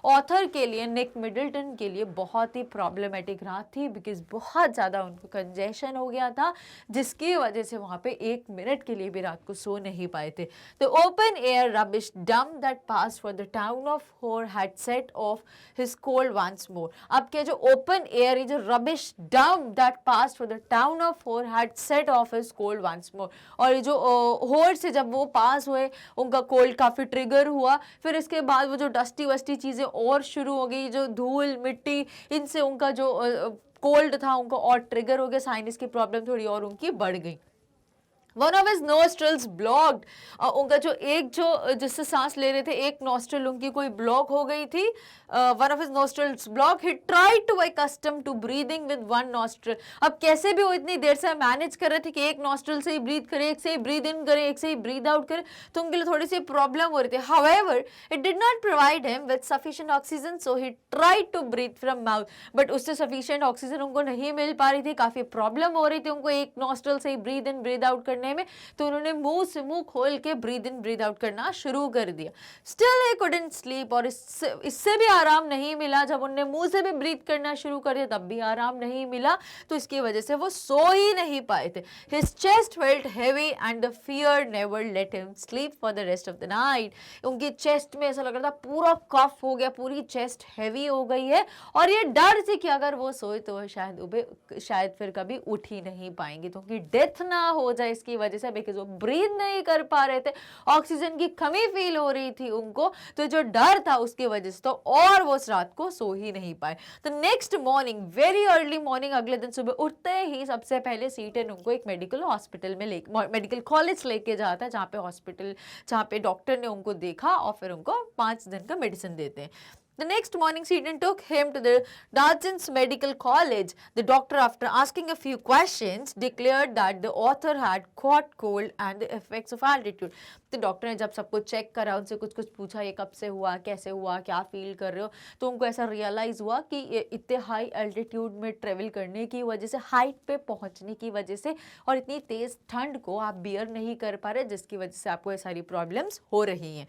ऑथर के लिए, निक मिडल्टन के लिए बहुत ही प्रॉब्लमेटिक रात थी, बिकॉज बहुत ज़्यादा उनको कंजेशन हो गया था, जिसकी वजह से वहाँ पे 1 मिनट के लिए भी रात को सो नहीं पाए थे। The open air rubbish dump that passed for the town of Hor had set off his cold once more. अब के जो open air, ये जो rubbish dump that passed for the town of Hor had set off his cold once more. और ये जो होर से जब वो पास हुए उनका कोल्ड काफ़ी ट्रिगर हुआ। फिर इसके बाद वो जो डस्टी वस्टी चीज़ें और शुरू हो गई, जो धूल मिट्टी, इनसे उनका जो कोल्ड था उनको और ट्रिगर हो गया, साइनस की प्रॉब्लम थोड़ी और उनकी बढ़ गई। One of his nostrils blocked, उनका जो एक जो जिससे सांस ले रहे थे, एक नॉस्ट्रल उनकी कोई ब्लॉक हो गई थी। One of his nostrils blocked. He tried to accustom to breathing with one nostril. अब कैसे भी वो इतनी देर से मैनेज कर रहे थे कि एक नॉस्ट्रल से ही ब्रीथ करे, एक से ही ब्रीथ इन करे, एक से ही ब्रीथ आउट करे, तो उनके लिए थोड़ी सी प्रॉब्लम हो रही थी। However, it did not provide him with sufficient oxygen, so he tried to breathe from mouth. But उससे sufficient oxygen उनको नहीं मिल पा रही थी, काफ़ी प्रॉब्लम हो रही थी उनको एक नॉस्ट्रल से ही ब्रीथ इन ब्रीथ आउट करने में, तो उन्होंने मुंह से मुंह खोल के ब्रीथ इन ब्रीथ आउट करना शुरू कर दिया। स्टिल ही कुडंट स्लीप, और इससे भी आराम नहीं मिला। जब उन्होंने मुंह से भी ब्रीथ करना शुरू कर दिया तब भी आराम नहीं मिला, तो इसकी वजह से वो सो ही नहीं पाए थे। His chest felt heavy and the fear never let him sleep for the rest of the night. उनकी चेस्ट में ऐसा लग रहा था पूरा कफ हो गया, पूरी चेस्ट हैवी हो गई है, और ये डर से कि अगर वो सोए तो वो शायद फिर कभी उठ ही नहीं पाएंगे, तो उनकी डेथ ना हो जाए इसकी वजह से, बिकॉज वो ब्रीथ नहीं कर पा रहे थे, ऑक्सीजन की कमी फील हो रही थी उनको, तो जो डर था उसकी वजह से तो और वो उस रात को सो ही नहीं पाए। तो next morning, very early morning, अगले दिन सुबह उठते ही सबसे पहले सीटन उनको एक मेडिकल हॉस्पिटल में मेडिकल कॉलेज लेके जाता है, जहाँ पे डॉक्टर ने उनको देखा और फिर उनको 5 दिन का मेडिसिन देते हैं। The next morning, Seaton took him to the Darchin's Medical College. The doctor, after asking a few questions, declared that the author had caught cold and the effects of altitude. तो doctor ने जब सब कुछ check करा, उनसे कुछ कुछ पूछा, ये कब से हुआ, कैसे हुआ, क्या फील कर रहे हो, तो उनको ऐसा रियलाइज़ हुआ कि इतने हाई एल्टीट्यूड में ट्रेवल करने की वजह से, हाइट पे पहुंचने की वजह से, और इतनी तेज़ ठंड को आप बियर नहीं कर पा रहे, जिसकी वजह से आपको ये सारी प्रॉब्लम्स हो रही हैं.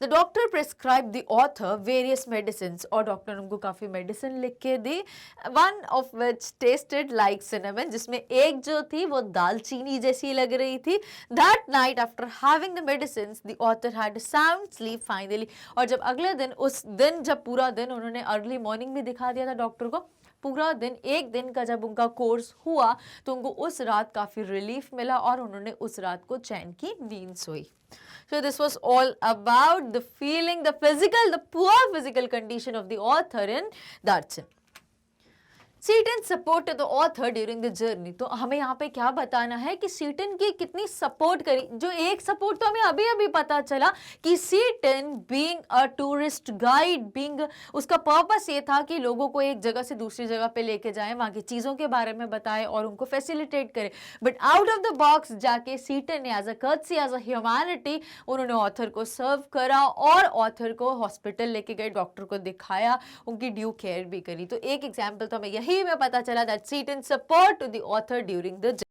The doctor prescribed the author various medicines, और डॉक्टर उनको काफ़ी मेडिसिन लिख के दी, one of which tasted like cinnamon, जिसमें एक जो थी वो दालचीनी जैसी लग रही थी. That night after having the medicines, the author had sound sleep finally. और जब अगले दिन, उस दिन जब पूरा दिन उन्होंने अर्ली मॉर्निंग भी दिखा दिया था डॉक्टर को, पूरा दिन, एक दिन का जब उनका कोर्स हुआ तो उनको उस रात काफ़ी रिलीफ मिला और उन्होंने उस रात को चैन की नींद सोई. So this was all about the feeling, the poor physical condition of the author in Darchin. Seaton supported the author during the journey. तो हमें यहाँ पे क्या बताना है कि सीटन की कितनी सपोर्ट करी. जो एक सपोर्ट तो हमें अभी अभी पता चला कि Seaton being a tourist guide, being, उसका पर्पस ये था कि लोगों को एक जगह से दूसरी जगह पे लेके जाए, वहाँ की चीज़ों के बारे में बताए और उनको फैसिलिटेट करे. But out of the box जाके सीटन ने as a courtesy, as a humanity, उन्होंने ऑथर को सर्व करा और ऑथर को हॉस्पिटल लेके गए, डॉक्टर को दिखाया, उनकी ड्यू केयर भी करी. तो एक एग्जाम्पल तो हमें यही में पता चला that Seaton support to the author during the journey.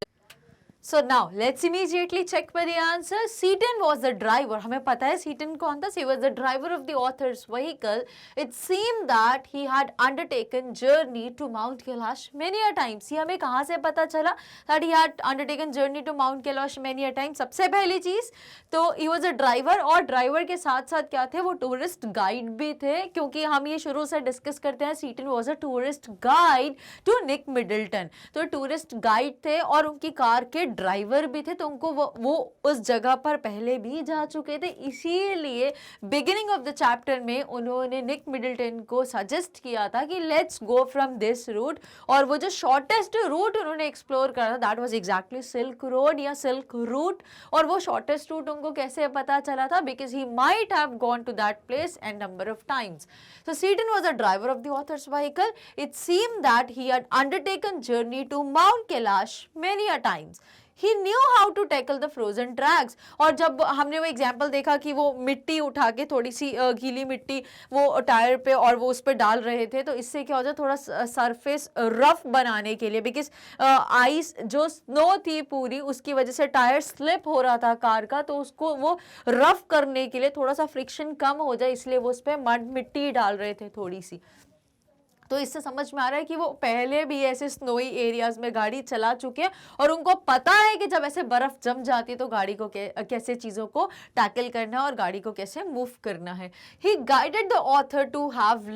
So now let's immediately check for the answer. Seaton was the driver. हमें पता है Seaton कौन था? He was the driver of the author's vehicle. It seemed that he had undertaken journey to Mount Kailash many a times. ये हमें कहाँ से पता चला that he had undertaken journey to Mount Kailash many a times? सबसे पहली चीज़ तो he was a driver, और ड्राइवर के साथ साथ क्या थे, वो टूरिस्ट गाइड भी थे, क्योंकि हम ये शुरू से डिस्कस करते हैं Seaton was a tourist guide to Nick Middleton. तो टूरिस्ट गाइड थे और उनकी कार के ड्राइवर भी थे, तो उनको वो उस जगह पर पहले भी जा चुके थे. इसीलिए बिगिनिंग ऑफ द चैप्टर में उन्होंने निक मिडल्टन को सजेस्ट किया था कि let's go from this route, और वो जो शॉर्टेस्ट रूट उन्होंने एक्सप्लोर करा था that was exactly Silk Road या सिल्क रूट. और वो शॉर्टेस्ट रूट उनको कैसे पता चला था? Because he might have gone to that place an number of times. So Seaton was a driver of the author's vehicle. It seemed that he had undertaken journey to Mount Kailash many a times. He knew how to tackle the frozen tracks. और जब हमने वो example देखा कि वो मिट्टी उठा के, थोड़ी सी गीली मिट्टी वो टायर पे और वो उस पर डाल रहे थे, तो इससे क्या हो जाए, थोड़ा सरफेस रफ बनाने के लिए, बिकॉज आइस जो स्नो थी पूरी, उसकी वजह से टायर स्लिप हो रहा था कार का, तो उसको वो रफ करने के लिए, थोड़ा सा फ्रिक्शन कम हो जाए, इसलिए वो उस पर मड मिट्टी डाल रहे थे थोड़ी सी. तो इससे समझ में आ रहा है कि वो पहले भी ऐसे स्नोई एरियाज में गाड़ी चला चुके हैं और उनको पता है कि जब ऐसे बर्फ जम जाती है तो गाड़ी को कैसे चीज़ों को टैकल करना है और गाड़ी को कैसे मूव करना है. He guided the author to have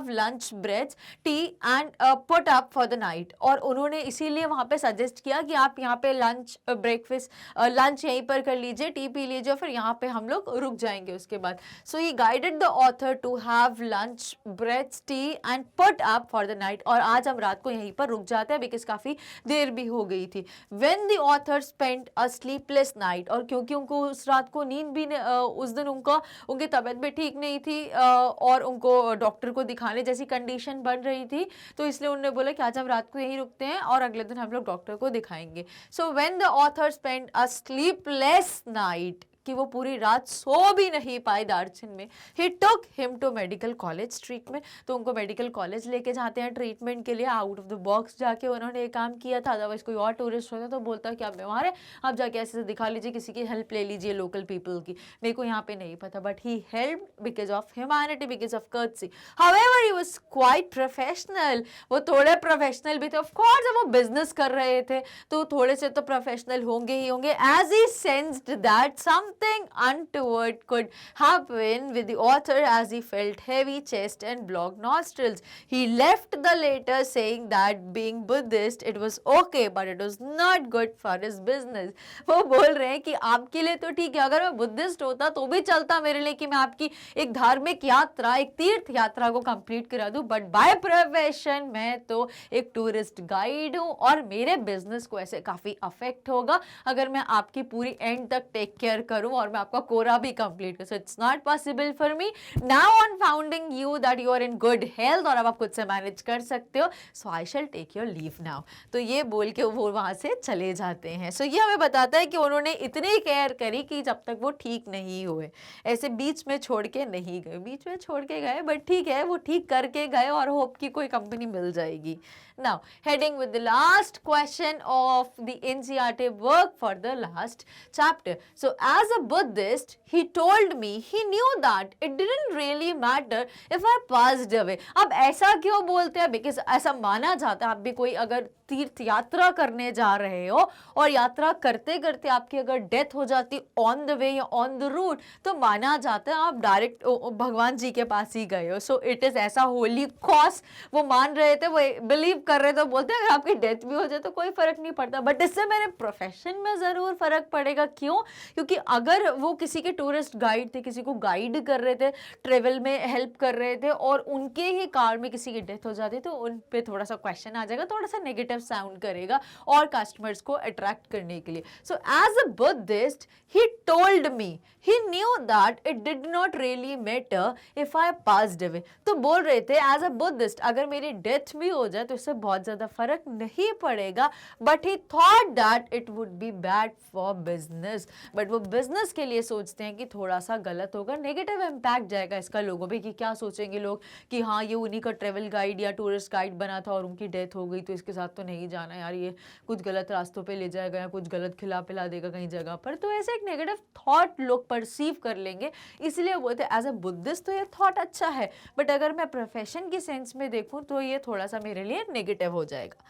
lunch breads tea and put up for the night. और उन्होंने इसीलिए वहाँ पे सजेस्ट किया कि आप यहाँ पे लंच ब्रेकफास्ट लंच यहीं पर कर लीजिए, टी पी लीजिए, फिर यहाँ पे हम लोग रुक जाएंगे उसके बाद. So he guided the author to have lunch breads and put up for the night. और आज हम रात को यहीं पर रुक जाते हैं बिकॉज काफ़ी देर भी हो गई थी. When the author spent a sleepless night. और क्योंकि उनको उस रात को नींद भी उस दिन उनकी तबीयत भी ठीक नहीं थी और उनको डॉक्टर को दिखाने जैसी कंडीशन बन रही थी, तो इसलिए उन्होंने बोला कि आज हम रात को यहीं रुकते हैं और अगले दिन हम लोग डॉक्टर को दिखाएंगे. So when the author spent a sleepless night, कि वो पूरी रात सो भी नहीं पाए दार्चिन में, he took him to medical college treatment. तो उनको मेडिकल कॉलेज लेके जाते हैं ट्रीटमेंट के लिए. आउट ऑफ द बॉक्स जाके उन्होंने ये काम किया था. अदरवाइज कोई और टूरिस्ट होता तो बोलता कि आप बीमार है, आप जाके ऐसे दिखा लीजिए, किसी की हेल्प ले लीजिए, लोकल पीपल की, मेरे को यहाँ पे नहीं पता. But he help because of humanity, because of courtesy. However he was quite professional. वो थोड़े प्रोफेशनल भी थे. ऑफ कोर्स जब वो बिजनेस कर रहे थे तो थोड़े से तो प्रोफेशनल होंगे ही होंगे. As he sensed that something untoward could happen with the author as he felt heavy chest and blocked nostrils. He left the letter saying that being Buddhist it was okay but it was not good for his business. वो बोल रहे हैं कि आपके लिए तो ठीक है, अगर मैं बुद्धिस्ट होता तो भी चलता मेरे लिए कि मैं आपकी एक धार्मिक यात्रा, एक तीर्थ यात्रा को कंप्लीट करा दूं, बट बाय प्रोफेशन मैं तो एक टूरिस्ट गाइड हूँ और मेरे बिजनेस को ऐसे काफ़ी अफेक्ट होगा अगर मैं आपकी पूरी एंड तक टेक केयर करूँ करूं और मैं आपका कोरा भी कंप्लीट करूं. So it's not possible for me now on founding you that you are in good health और अब आप खुद से मैनेज कर सकते हो. So I shall take your leave now. तो ये बोल के वो वहाँ से चले जाते हैं. सो ये हमें बताता है कि उन्होंने इतनी केयर करी कि जब तक वो ठीक नहीं हुए, ऐसे बीच में छोड़ के नहीं गए. बीच में छोड़ के गए बट ठीक है, वो ठीक करके गए और होप कि कोई कंपनी मिल जाएगी. Now, heading with the last question of the NCERT work for the last chapter. So, as a Buddhist, he told me he knew that it didn't really matter if I passed away. अब ऐसा क्यों बोलते हैं? Because ऐसा माना जाता है, आप भी कोई अगर तीर्थ यात्रा करने जा रहे हो और यात्रा करते करते आपकी अगर डेथ हो जाती ऑन द वे या ऑन द रूट, तो माना जाता है आप डायरेक्ट भगवान जी के पास ही गए हो. सो इट इज ऐसा होली कॉज वो मान रहे थे, वो बिलीव कर रहे थे. बोलते हैं अगर आपकी डेथ भी हो जाए तो कोई फर्क नहीं पड़ता, बट इससे मेरे प्रोफेशन में जरूर फर्क पड़ेगा. क्यों? क्योंकि अगर वो किसी के टूरिस्ट गाइड थे, किसी को गाइड कर रहे थे, ट्रेवल में हेल्प कर रहे थे और उनके ही कार में किसी की डेथ हो जाती, तो उन पे थोड़ा सा क्वेश्चन आ जाएगा, थोड़ा सा नेगेटिव साउंड करेगा और कस्टमर्स को अट्रैक्ट करने के लिए. So as a Buddhist he told me he knew that it did not really matter if I passed away. तो बोल रहे थे एज अ बुद्धिस्ट अगर मेरी डेथ भी हो जाए तो इससे बहुत ज्यादा फर्क नहीं पड़ेगा, but he thought that it would be bad for business. But वो बिजनेस के लिए सोचते हैं कि थोड़ा सा गलत होगा, नेगेटिव इम्पैक्ट जाएगा इसका लोगों पे, कि क्या सोचेंगे लोग कि हाँ ये उन्हीं का ट्रेवल गाइड या टूरिस्ट गाइड बना था और उनकी डेथ हो गई तो इसके साथ तो नहीं जाना यार, ये कुछ गलत रास्तों पे ले जाएगा या कुछ गलत खिला पिला देगा कहीं जगह पर. तो ऐसे एक नेगेटिव थॉट लोग परसीव कर लेंगे, इसलिए बोलते हैं एज अ बुद्धिस्ट तो ये थॉट अच्छा है, बट अगर मैं प्रोफेशन की सेंस में देखूं तो ये थोड़ा सा मेरे लिए नेगेटिव हो जाएगा.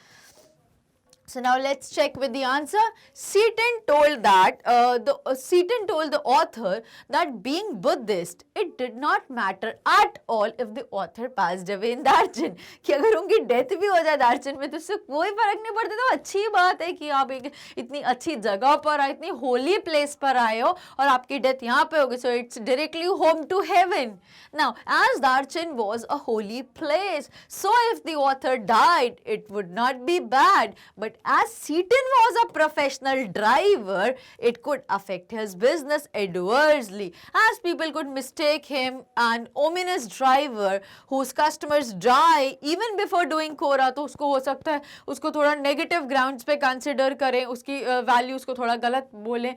So now let's check with the answer. Seaton told the author that being Buddhist, it did not matter at all if the author passed away in Darchen. कि अगर उनकी डेथ भी हो जाए दार्चन में तो उससे कोई फर्क नहीं पड़ता. तो अच्छी बात है कि आप एक इतनी अच्छी जगह पर आए, इतनी होली प्लेस पर आए हो और आपकी डेथ यहाँ पे होगी. So it's directly home to heaven. Now, as Darchen was a holy place, so if the author died, it would not be bad. But as Seaton was a professional driver, it could affect his business adversely, as people could mistake him an ominous driver whose customers die even before doing Kora. तो उसको हो सकता है उसको थोड़ा negative grounds पे consider करें, उसकी वैल्यूज को थोड़ा गलत बोलें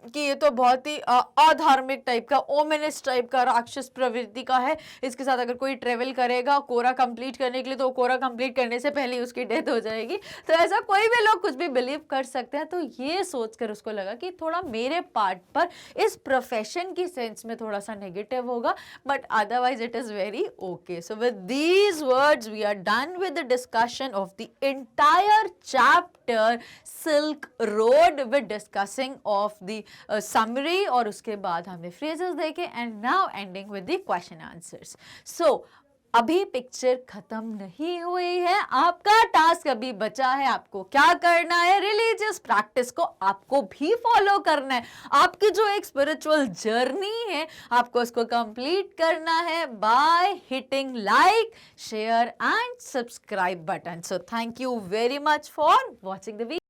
कि ये तो बहुत ही अधार्मिक टाइप का, ओमिनस टाइप का, राक्षस प्रवृत्ति का है, इसके साथ अगर कोई ट्रेवल करेगा कोरा कंप्लीट करने के लिए तो कोरा कंप्लीट करने से पहले उसकी डेथ हो जाएगी. तो ऐसा कोई भी लोग कुछ भी बिलीव कर सकते हैं. तो ये सोचकर उसको लगा कि थोड़ा मेरे पार्ट पर इस प्रोफेशन की सेंस में थोड़ा सा नेगेटिव होगा, but otherwise it is very okay. So with these words we are done with the discussion of the entire chapter Silk Road with discussing of the summary और उसके बाद हमने phrases देखे and now ending with the question answers. So अभी picture खत्म नहीं हुई है, आपका टास्क अभी बचा है. आपको क्या करना है? रिलीजियस प्रैक्टिस को आपको भी फॉलो करना है. आपकी जो एक स्पिरिचुअल जर्नी है आपको उसको कंप्लीट करना है by hitting like, share and subscribe button. So thank you very much for watching the video.